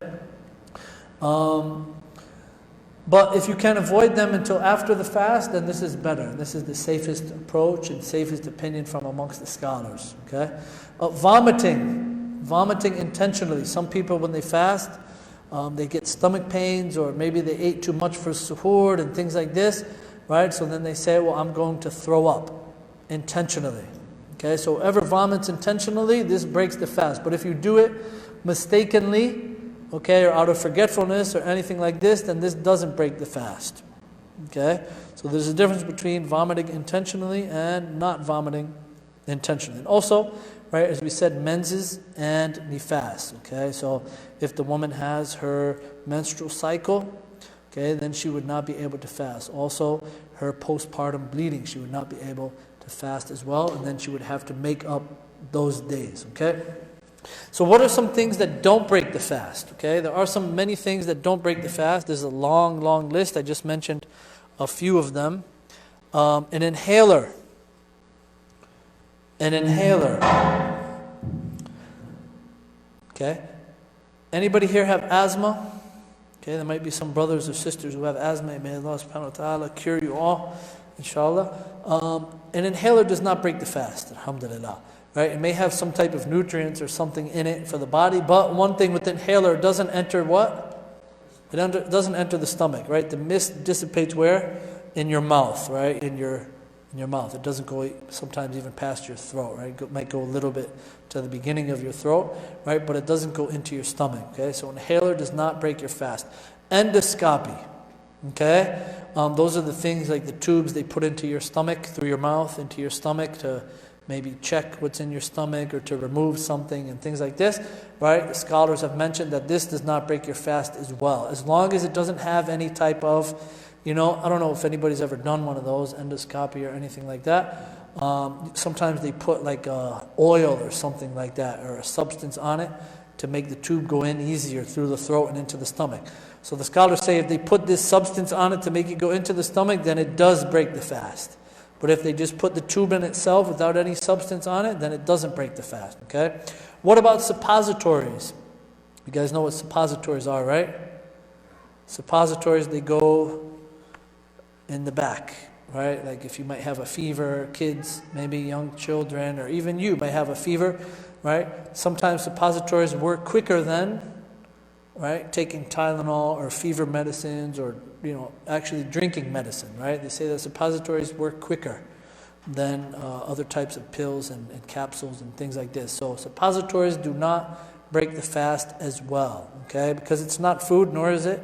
But if you can avoid them until after the fast, then this is better. This is the safest approach and safest opinion from amongst the scholars, okay? Vomiting intentionally. Some people, when they fast, they get stomach pains, or maybe they ate too much for suhoor and things like this, right? So then they say, well, I'm going to throw up intentionally. Okay, so whoever vomits intentionally, this breaks the fast. But if you do it mistakenly, okay, or out of forgetfulness or anything like this, then this doesn't break the fast. Okay, so there's a difference between vomiting intentionally and not vomiting intentionally. And also, right, as we said, menses and nifas. Okay, so if the woman has her menstrual cycle, okay, then she would not be able to fast. Also, her postpartum bleeding, she would not be able to fast as well, and then she would have to make up those days. Okay. So what are some things that don't break the fast? Okay, there are many things that don't break the fast. There's a long list. I just mentioned a few of them. An inhaler. Okay. Anybody here have asthma? Okay, there might be some brothers or sisters who have asthma. May Allah subhanahu wa ta'ala cure you all, inshallah. An inhaler does not break the fast, alhamdulillah. Right? It may have some type of nutrients or something in it for the body, but one thing with the inhaler, it doesn't enter what? It doesn't enter the stomach, right? The mist dissipates where? In your mouth, right? In your mouth. It doesn't go sometimes even past your throat, right? It might go a little bit to the beginning of your throat, right? But it doesn't go into your stomach, okay? So inhaler does not break your fast. Endoscopy, okay? Those are the things like the tubes they put into your stomach, through your mouth, into your stomach to maybe check what's in your stomach or to remove something and things like this, right? The scholars have mentioned that this does not break your fast as well. As long as it doesn't have any type of, I don't know if anybody's ever done one of those, endoscopy or anything like that. Sometimes they put like oil or something like that, or a substance on it to make the tube go in easier through the throat and into the stomach. So the scholars say if they put this substance on it to make it go into the stomach, then it does break the fast. But if they just put the tube in itself without any substance on it, then it doesn't break the fast, okay? What about suppositories? You guys know what suppositories are, right? Suppositories, they go in the back, right? Like if you might have a fever, kids, maybe young children, or even you might have a fever, right? Sometimes suppositories work quicker than, right, taking Tylenol or fever medicines or, actually drinking medicine, right? They say that suppositories work quicker than other types of pills and capsules and things like this. So suppositories do not break the fast as well, okay? Because it's not food, nor is it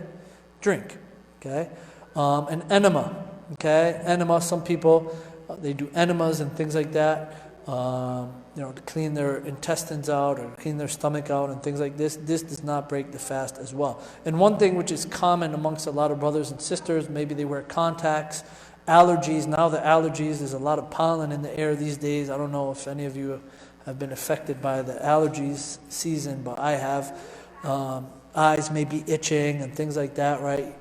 drink, okay? An enema, okay? Enema, some people, they do enemas and things like that, to clean their intestines out or clean their stomach out and things like this. This does not break the fast as well. And one thing which is common amongst a lot of brothers and sisters, maybe they wear contacts, allergies. Now the allergies, there's a lot of pollen in the air these days. I don't know if any of you have been affected by the allergies season, but I have. Eyes may be itching and things like that, right?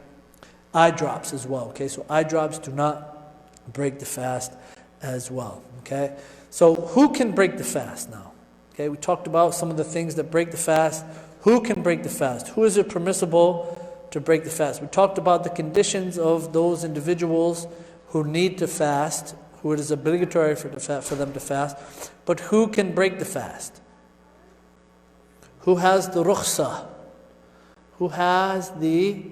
Eye drops as well, okay? So eye drops do not break the fast as well, okay? So who can break the fast now? Okay, we talked about some of the things that break the fast. Who can break the fast? Who is it permissible to break the fast? We talked about the conditions of those individuals who need to fast, who it is obligatory for them to fast, but who can break the fast? Who has the rukhsah? Who has the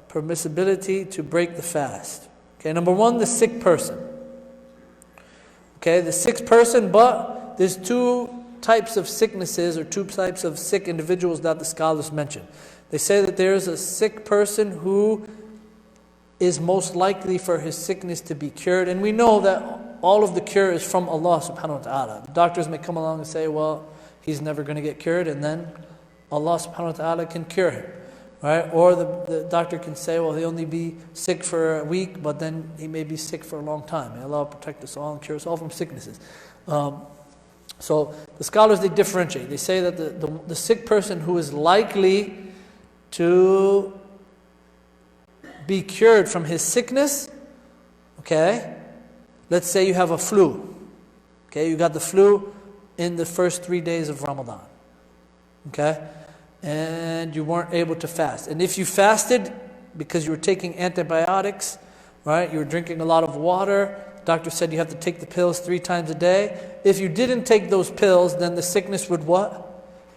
permissibility to break the fast? Okay, number one, the sick person. Okay, the sick person, but there's two types of sicknesses or two types of sick individuals that the scholars mention. They say that there's a sick person who is most likely for his sickness to be cured. And we know that all of the cure is from Allah subhanahu wa ta'ala. The doctors may come along and say, well, he's never going to get cured, and then Allah subhanahu wa ta'ala can cure him. Right? Or the doctor can say, well, he'll only be sick for a week, but then he may be sick for a long time. May Allah protect us all and cure us all from sicknesses. So the scholars, they differentiate. They say that the sick person who is likely to be cured from his sickness, okay, let's say you have a flu. Okay, you got the flu in the first 3 days of Ramadan. Okay? And you weren't able to fast. And if you fasted because you were taking antibiotics, right, you were drinking a lot of water, doctor said you have to take the pills 3 times a day. If you didn't take those pills, then the sickness would what?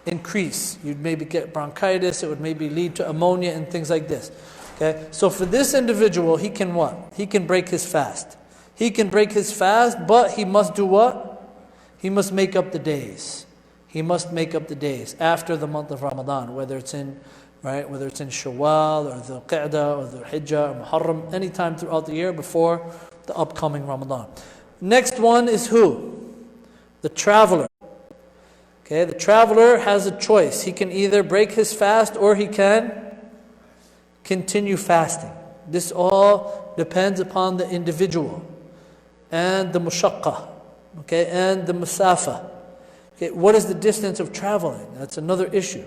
Increase. You'd maybe get bronchitis, it would maybe lead to ammonia and things like this. Okay? So for this individual, he can what? He can break his fast. He can break his fast, but he must do what? He must make up the days. He must make up the days after the month of Ramadan, whether it's in Shawwal or the Qa'dah or the Hijjah or Muharram, any time throughout the year before the upcoming Ramadan. Next one is who? The traveler. Okay, the traveler has a choice. He can either break his fast or he can continue fasting. This all depends upon the individual and the mushaqqa, okay, and the masafa. Okay, what is the distance of traveling? That's another issue.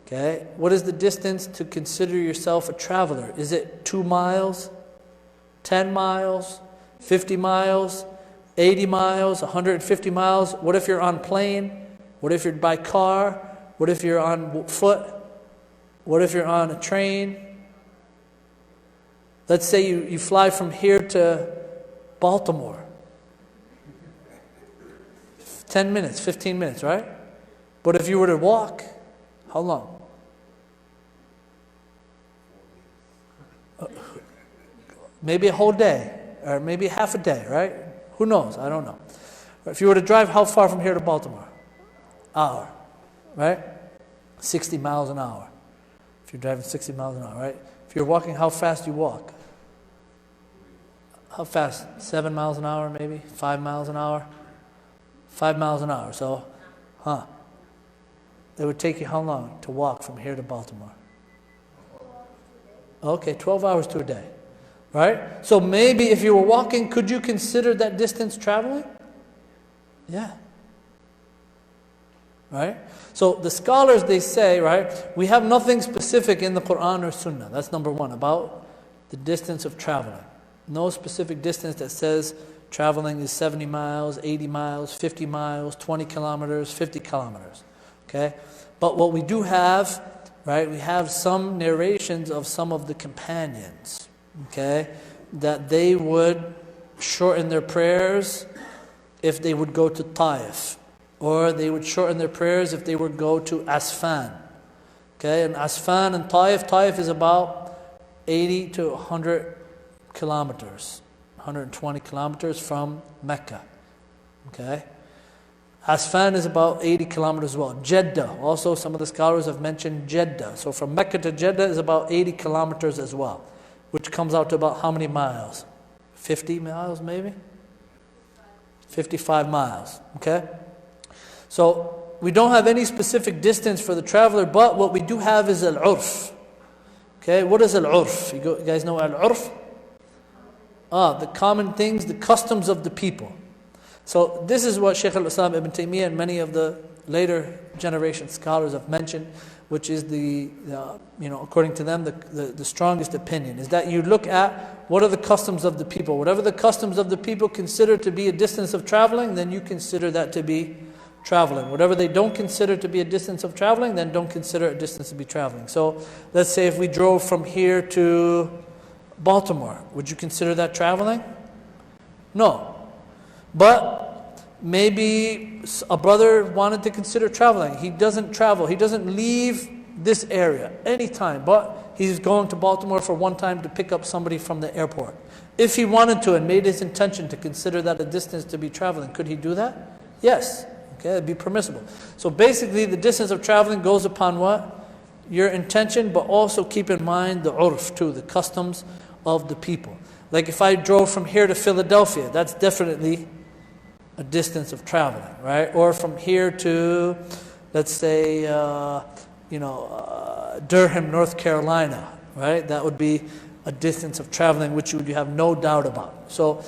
Okay, what is the distance to consider yourself a traveler? Is it 2 miles, 10 miles, 50 miles, 80 miles, 150 miles? What if you're on plane? What if you're by car? What if you're on foot? What if you're on a train? Let's say you fly from here to Baltimore. 10 minutes, 15 minutes, right? But if you were to walk, how long? Maybe a whole day, or maybe half a day, right? Who knows? I don't know. If you were to drive, how far from here to Baltimore? Hour, right? 60 miles an hour. If you're driving 60 miles an hour, right? If you're walking, how fast you walk? How fast? 7 miles an hour, maybe? 5 miles an hour? 5 miles an hour. So, it would take you how long to walk from here to Baltimore? Okay, 12 hours to a day. Right? So maybe if you were walking, could you consider that distance traveling? Yeah. Right? So the scholars, they say, right, we have nothing specific in the Quran or Sunnah. That's number one, about the distance of traveling. No specific distance that says traveling is 70 miles, 80 miles, 50 miles, 20 kilometers, 50 kilometers. Okay? But what we do have, right, we have some narrations of some of the companions, okay, that they would shorten their prayers if they would go to Taif, or they would shorten their prayers if they would go to Asfan. Okay, and Asfan and Taif is about 80 to 100 kilometers, 120 kilometers from Mecca. Okay, Asfan is about 80 kilometers as well. Jeddah, also some of the scholars have mentioned Jeddah. So from Mecca to Jeddah is about 80 kilometers as well, which comes out to about how many miles? 50 miles maybe? 55 miles, okay? So we don't have any specific distance for the traveler, but what we do have is al-urf. Okay, what is al-urf? You guys know al-urf? The common things, the customs of the people. So this is what Shaykh al-Islam ibn Taymiyyah and many of the later generation scholars have mentioned, which is according to them, the strongest opinion, is that you look at what are the customs of the people. Whatever the customs of the people consider to be a distance of traveling, then you consider that to be traveling. Whatever they don't consider to be a distance of traveling, then don't consider a distance to be traveling. So let's say if we drove from here to Baltimore, would you consider that traveling? No. But maybe a brother wanted to consider traveling. He doesn't travel. He doesn't leave this area anytime, but he's going to Baltimore for one time to pick up somebody from the airport. If he wanted to and made his intention to consider that a distance to be traveling, could he do that? Yes. Okay, it'd be permissible. So basically the distance of traveling goes upon what? Your intention, but also keep in mind the urf too, the customs of the people. Like if I drove from here to Philadelphia, that's definitely a distance of traveling, right? Or from here to, let's say, Durham, North Carolina, right? That would be a distance of traveling which you have no doubt about. So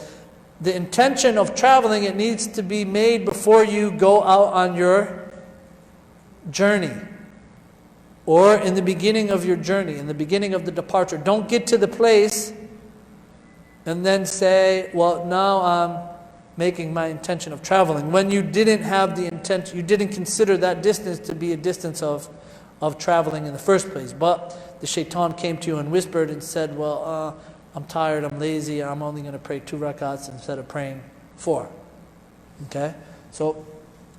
the intention of traveling, it needs to be made before you go out on your journey. Or in the beginning of your journey, in the beginning of the departure. Don't get to the place and then say, well, now I'm making my intention of traveling. When you didn't have the intent, you didn't consider that distance to be a distance of traveling in the first place. But the shaitan came to you and whispered and said, well, I'm tired, I'm lazy, I'm only going to pray 2 rakats instead of praying 4. Okay? So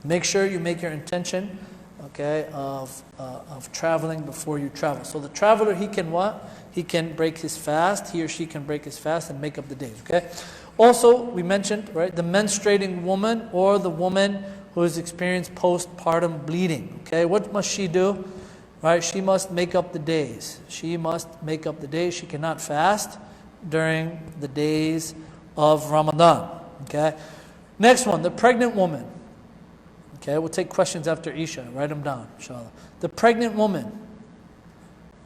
make sure you make your intention, okay, of traveling before you travel. So the traveler, he can what? He can break his fast, he or she can break his fast and make up the days, okay? Also, we mentioned, right, the menstruating woman or the woman who has experienced postpartum bleeding, okay? What must she do? Right, she must make up the days. She must make up the days. She cannot fast during the days of Ramadan, okay? Next one, the pregnant woman. Okay, we'll take questions after Isha. Write them down, inshallah. The pregnant woman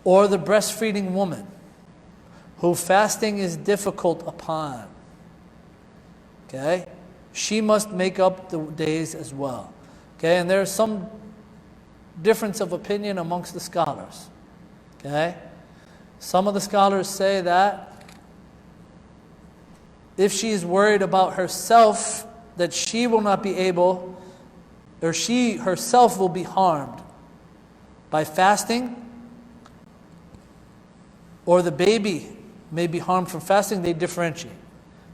or the breastfeeding woman who fasting is difficult upon. Okay, she must make up the days as well. Okay, and there's some difference of opinion amongst the scholars. Okay, some of the scholars say that if she is worried about herself, that she will not be able, or she herself will be harmed by fasting, or the baby may be harmed from fasting. They differentiate.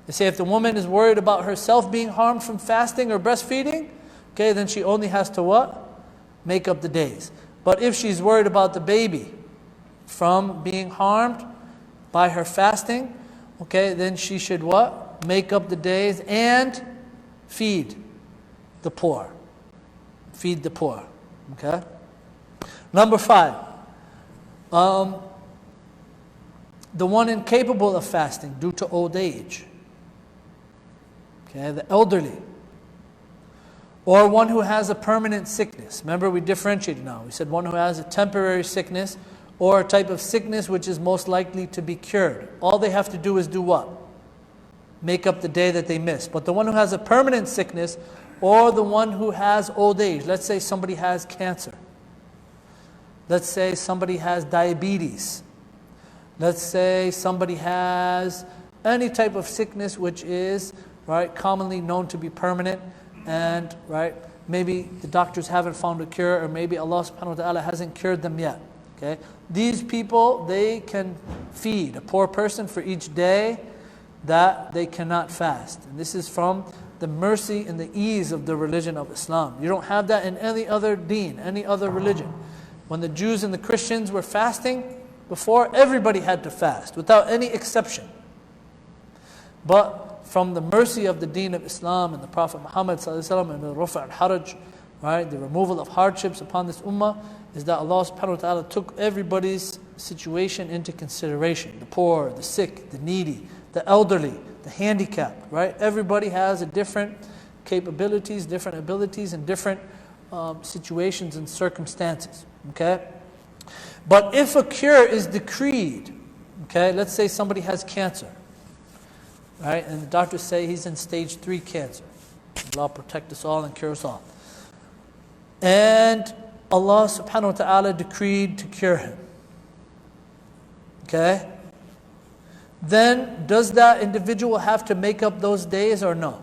They say if the woman is worried about herself being harmed from fasting or breastfeeding, okay, then she only has to what? Make up the days. But if she's worried about the baby from being harmed by her fasting, okay, then she should what? Make up the days and feed the poor. Feed the poor. Okay? Number 5. The one incapable of fasting due to old age. Okay, the elderly. Or one who has a permanent sickness. Remember, we differentiated now. We said one who has a temporary sickness or a type of sickness which is most likely to be cured. All they have to do is do what? Make up the day that they missed. But the one who has a permanent sickness or the one who has old age. Let's say somebody has cancer. Let's say somebody has diabetes. Let's say somebody has any type of sickness which is, right, commonly known to be permanent, and right, maybe the doctors haven't found a cure, or maybe Allah subhanahu wa ta'ala hasn't cured them yet. Okay? These people, they can feed a poor person for each day that they cannot fast. And this is from the mercy and the ease of the religion of Islam. You don't have that in any other deen, any other religion. When the Jews and the Christians were fasting before, everybody had to fast without any exception. But from the mercy of the deen of Islam and the Prophet Muhammad ﷺ and the Rufa' al-Haraj, right, the removal of hardships upon this ummah, is that Allah subhanahu wa ta'ala took everybody's situation into consideration. The poor, the sick, the needy, the elderly, the handicapped, right? Everybody has a different capabilities, different abilities, and different situations and circumstances, okay? But if a cure is decreed, okay, let's say somebody has cancer, right, and the doctors say he's in stage 3 cancer. Allah protect us all and cure us all. And Allah subhanahu wa ta'ala decreed to cure him. Okay? Then does that individual have to make up those days or no?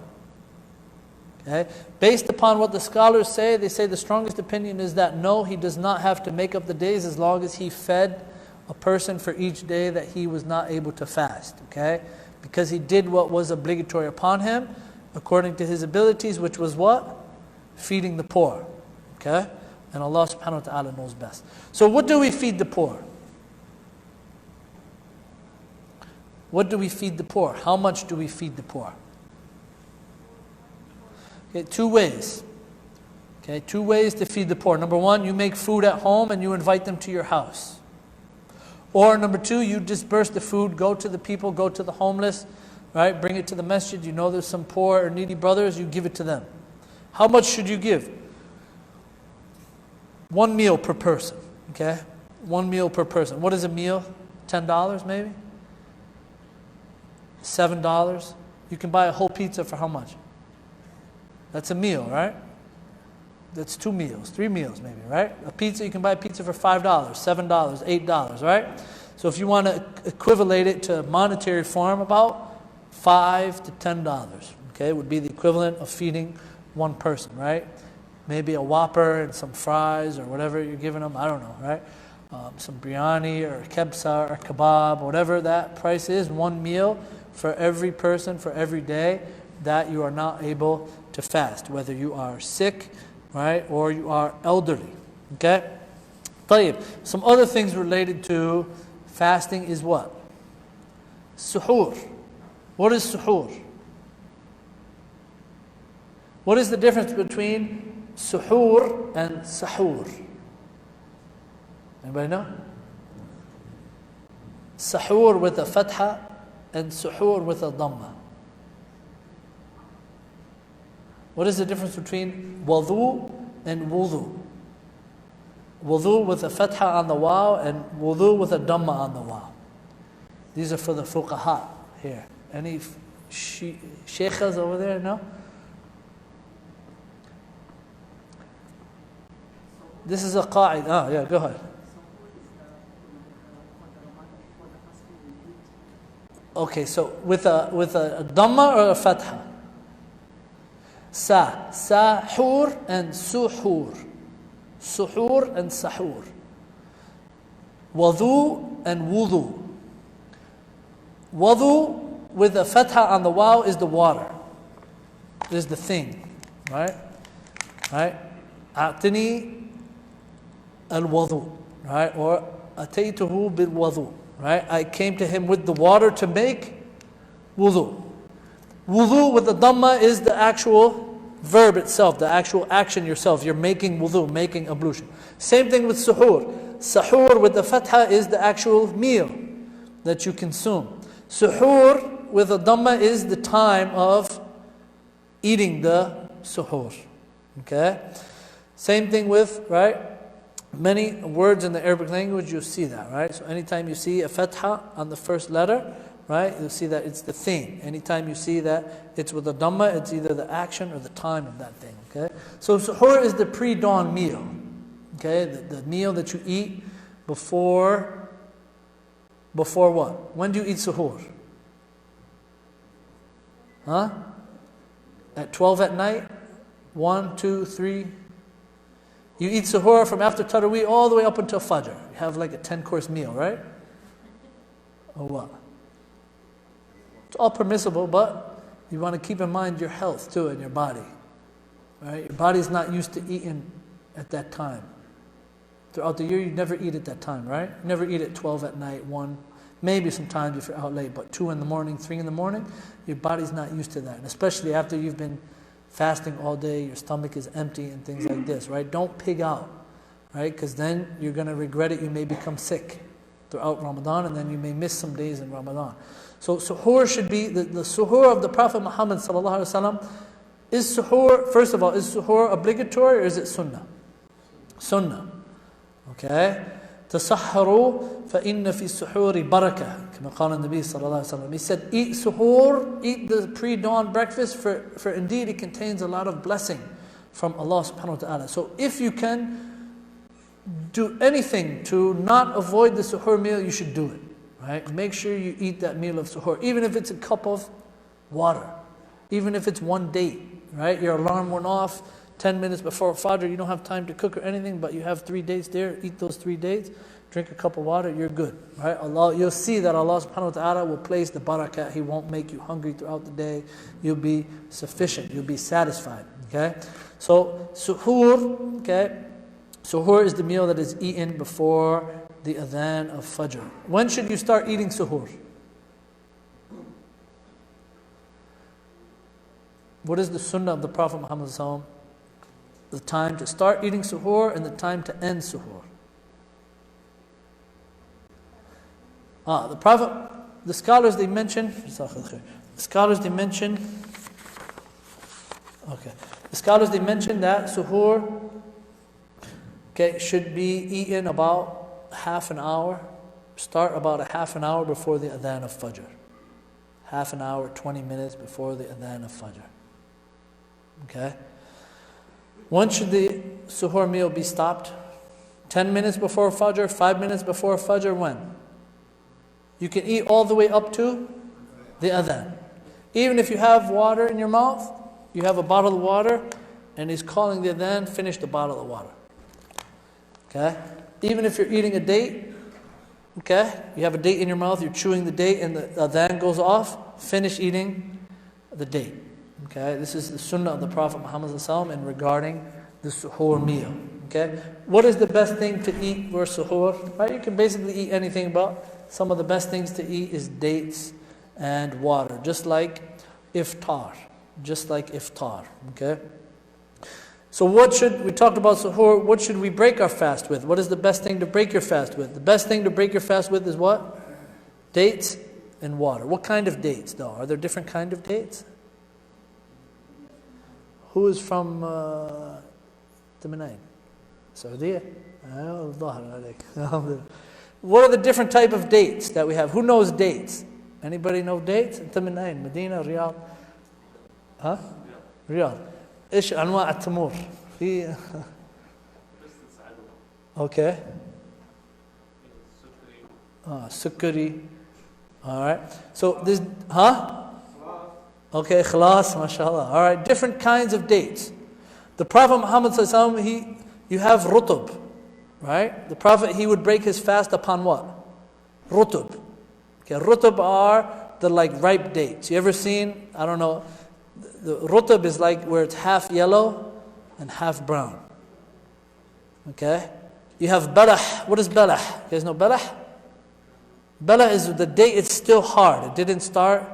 Okay? Based upon what the scholars say, they say the strongest opinion is that no, he does not have to make up the days as long as he fed a person for each day that he was not able to fast. Okay? Because he did what was obligatory upon him, according to his abilities, which was what? Feeding the poor. Okay? And Allah subhanahu wa ta'ala knows best. So what do we feed the poor? What do we feed the poor? How much do we feed the poor? Okay, two ways. Okay, two ways to feed the poor. Number one, you make food at home and you invite them to your house. Or number two, you disperse the food, go to the people, go to the homeless, right? Bring it to the masjid. You know there's some poor or needy brothers, you give it to them. How much should you give? 1 meal per person, okay? 1 meal per person. What is a meal? $10 maybe? $7? You can buy a whole pizza for how much? That's a meal, right? That's 2 meals, 3 meals maybe, right? A pizza, you can buy a pizza for $5, $7, $8, right? So if you want to equivalent it to monetary form, about $5 to $10, okay, would be the equivalent of feeding one person, right? Maybe a Whopper and some fries or whatever you're giving them, I don't know, right? Some biryani or kebsa or kebab, whatever that price is, 1 meal for every person, for every day that you are not able to fast, whether you are sick, right, or you are elderly, okay? طيب. Some other things related to fasting is what? Suhoor. What is suhoor? What is the difference between suhoor and sahoor? Anybody know? Sahoor with a fatha and suhoor with a dhamma. What is the difference between wudu and wudu? Wudu with a fatha on the waw and wudu with a dhamma on the waw. These are for the fuqaha here. Any shaykhas over there? No? This is a qa'id. Ah, yeah, go ahead. Okay, so with a dhamma or a fatha? Sahur and suhoor. Suhoor and sahoor. Wudu and wudu. Wudu with a fatha on the waw is the water. Is the thing. Right? Right? A'tini al-wudu. Right? Or ataytuhu bil-wudu. Right? I came to him with the water to make wudu. Wudu with the dhamma is the actual verb itself, the actual action yourself. You're making wudu, making ablution. Same thing with suhoor. Suhoor with the fatha is the actual meal that you consume. Suhoor with the dhamma is the time of eating the suhoor. Okay? Same thing with, right? Many words in the Arabic language, you'll see that, right? So anytime you see a fatha on the first letter, right, you'll see that it's the thing. Anytime you see that it's with a dhamma, it's either the action or the time of that thing, okay? So suhoor is the pre-dawn meal, okay? The meal that you eat before what? When do you eat suhoor? Huh? At 12 at night? 1, 2, 3? You eat suhoor from after Taraweeh all the way up until Fajr. You have like a 10-course meal, right? Or what? It's all permissible, but you want to keep in mind your health too and your body. Right? Your body's not used to eating at that time. Throughout the year, you never eat at that time, right? You never eat at 12 at night, 1, maybe sometimes if you're out late, but 2 in the morning, 3 in the morning, your body's not used to that. And especially after you've been fasting all day, your stomach is empty and things like this, right? Don't pig out, right? Because then you're going to regret it. You may become sick throughout Ramadan and then you may miss some days in Ramadan. So suhoor should be, the suhoor of the Prophet Muhammad sallallahu alaihi wasallam. Is suhoor, first of all, is suhoor obligatory or is it sunnah? Sunnah. Okay? تَصَحَّرُوا فَإِنَّ فِي السُّحُورِ بَرَكَةً كما قال النبي صلى الله عليه وسلم. He said, eat suhoor, eat the pre-dawn breakfast, for indeed it contains a lot of blessing from Allah subhanahu wa ta'ala. So if you can do anything to not avoid the suhoor meal, you should do it. Right? Make sure you eat that meal of suhoor, even if it's a cup of water, even if it's 1 date, right? Your alarm went off 10 minutes before Fajr, you don't have time to cook or anything, but you have 3 dates there, eat those 3 dates, drink a cup of water, you're good. Right? You'll see that Allah subhanahu wa ta'ala will place the barakah. He won't make you hungry throughout the day. You'll be sufficient. You'll be satisfied. Okay? So, suhoor, okay? Suhoor is the meal that is eaten before the adhan of Fajr. When should you start eating suhoor? What is the sunnah of the Prophet Muhammad sallallahu alaihi wasallam? The time to start eating suhoor and the time to end suhoor. The scholars they mention that suhoor, okay, should be eaten about half an hour. Start about a half an hour before the adhan of Fajr. Half an hour, 20 minutes before the adhan of Fajr. Okay? When should the suhoor meal be stopped? 10 minutes before Fajr, 5 minutes before Fajr, when? You can eat all the way up to the adhan. Even if you have water in your mouth, you have a bottle of water, and he's calling the adhan, finish the bottle of water. Okay? Even if you're eating a date, okay, you have a date in your mouth, you're chewing the date, and the adhan goes off, finish eating the date. Okay? This is the sunnah of the Prophet Muhammad sallallahu alaihi wasallam in regarding the suhoor meal. Okay? What is the best thing to eat for suhoor? Right? You can basically eat anything, but some of the best things to eat is dates and water, just like iftar. Okay? So we talked about suhoor, what should we break our fast with? What is the best thing to break your fast with? The best thing to break your fast with is what? Dates and water. What kind of dates though? Are there different kind of dates? Who is from Teminain? Saudi? What are the different type of dates that we have? Who knows dates? Anybody know dates? Teminain, Medina, Riyadh? Huh? Riyadh. ايش انواع التمور؟ في Okay. Sukari. Alright. So this Okay, khalas, mashallah. Alright, different kinds of dates. The Prophet Muhammad sallallahu alaihi wasallam, you have rutub. Right? The Prophet, he would break his fast upon what? Rutub. Okay, rutub are the ripe dates. You ever seen, I don't know, the rutub is like where it's half yellow and half brown. Okay? You have balah. What is balah? You guys know balah? Balah is the date, it's still hard. It didn't start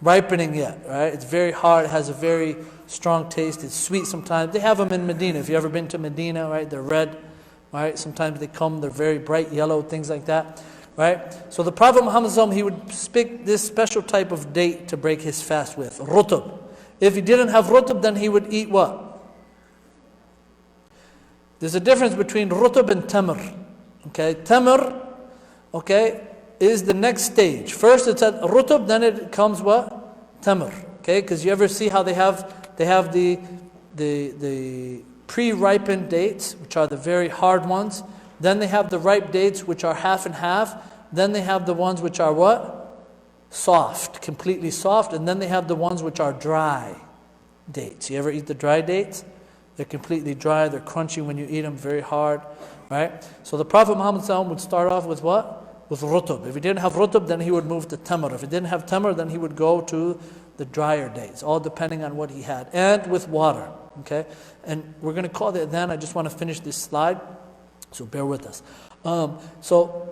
ripening yet, right? It's very hard, it has a very strong taste, it's sweet sometimes. They have them in Medina. If you've ever been to Medina, right? They're red, right? Sometimes they're very bright yellow, things like that, right? So the Prophet Muhammad sallallahu alaihi wasallam, he would pick this special type of date to break his fast with, rutub. If he didn't have rutub, then he would eat what? There's a difference between rutub and tamr. Okay, tamr, okay, is the next stage. First it's at rutub, then it comes what? Tamr. Okay, because you ever see how they have the pre-ripened dates, which are the very hard ones. Then they have the ripe dates, which are half and half. Then they have the ones which are what? Soft, completely soft. And then they have the ones which are dry dates. You ever eat the dry dates? They're completely dry, they're crunchy when you eat them, very hard, right? So the Prophet Muhammad sallallahu alaihi wasallam would start off with what? With rutub. If he didn't have rutub, then he would move to tamr. If he didn't have tamr, then he would go to the drier dates, all depending on what he had. And with water, okay? And we're going to call the adhan. I just want to finish this slide, so bear with us. So,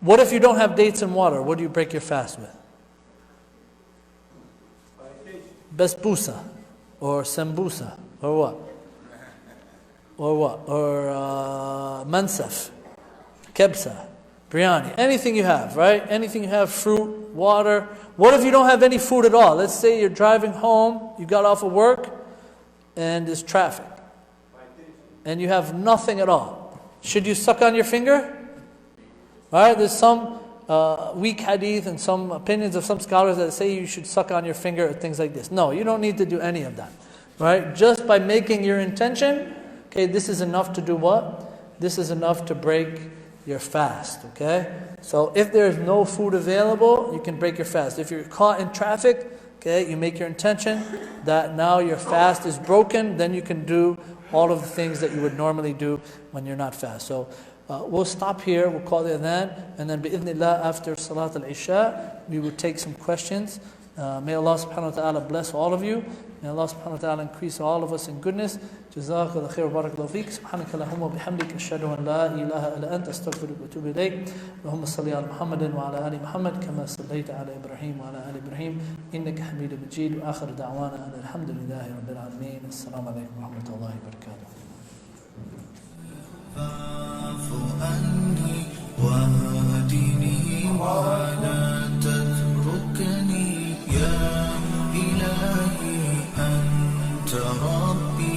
what if you don't have dates and water? What do you break your fast with? Basbousa, or sambusa, or what? Or mansaf, kebsa, biryani, anything you have, right? Anything you have, fruit, water. What if you don't have any food at all? Let's say you're driving home, you got off of work, and there's traffic, and you have nothing at all. Should you suck on your finger? Right? There's some weak hadith and some opinions of some scholars that say you should suck on your finger or things like this. No, you don't need to do any of that. Right? Just by making your intention, okay, this is enough to do what? This is enough to break your fast, okay? So if there's no food available, you can break your fast. If you're caught in traffic, okay, you make your intention that now your fast is broken, then you can do all of the things that you would normally do when you're not fast. So We'll stop here, we'll call the adhan, and then bi'idhnillah after Salat al-Isha, we will take some questions. May Allah subhanahu wa ta'ala bless all of you. May Allah subhanahu wa ta'ala increase all of us in goodness. Jazakallah khair wa barakallahu feek. Subhanaka Allahumma bihamdik. Ashhadu an la ilaha illa anta astaghfiruka wa atubu ilayk. Allahumma salli ala Muhammadin wa ala ali Muhammad kama sallaita ala Ibrahim wa ala ali Ibrahim. Innaka Hamidun Majid. Wa akhir da'wana alhamdulillahi rabbil alameen. Assalamu alaykum wa rahmatullahi wa barakatuh. فاعف عني واهدني ولا تتركني يا إلهي أنت ربي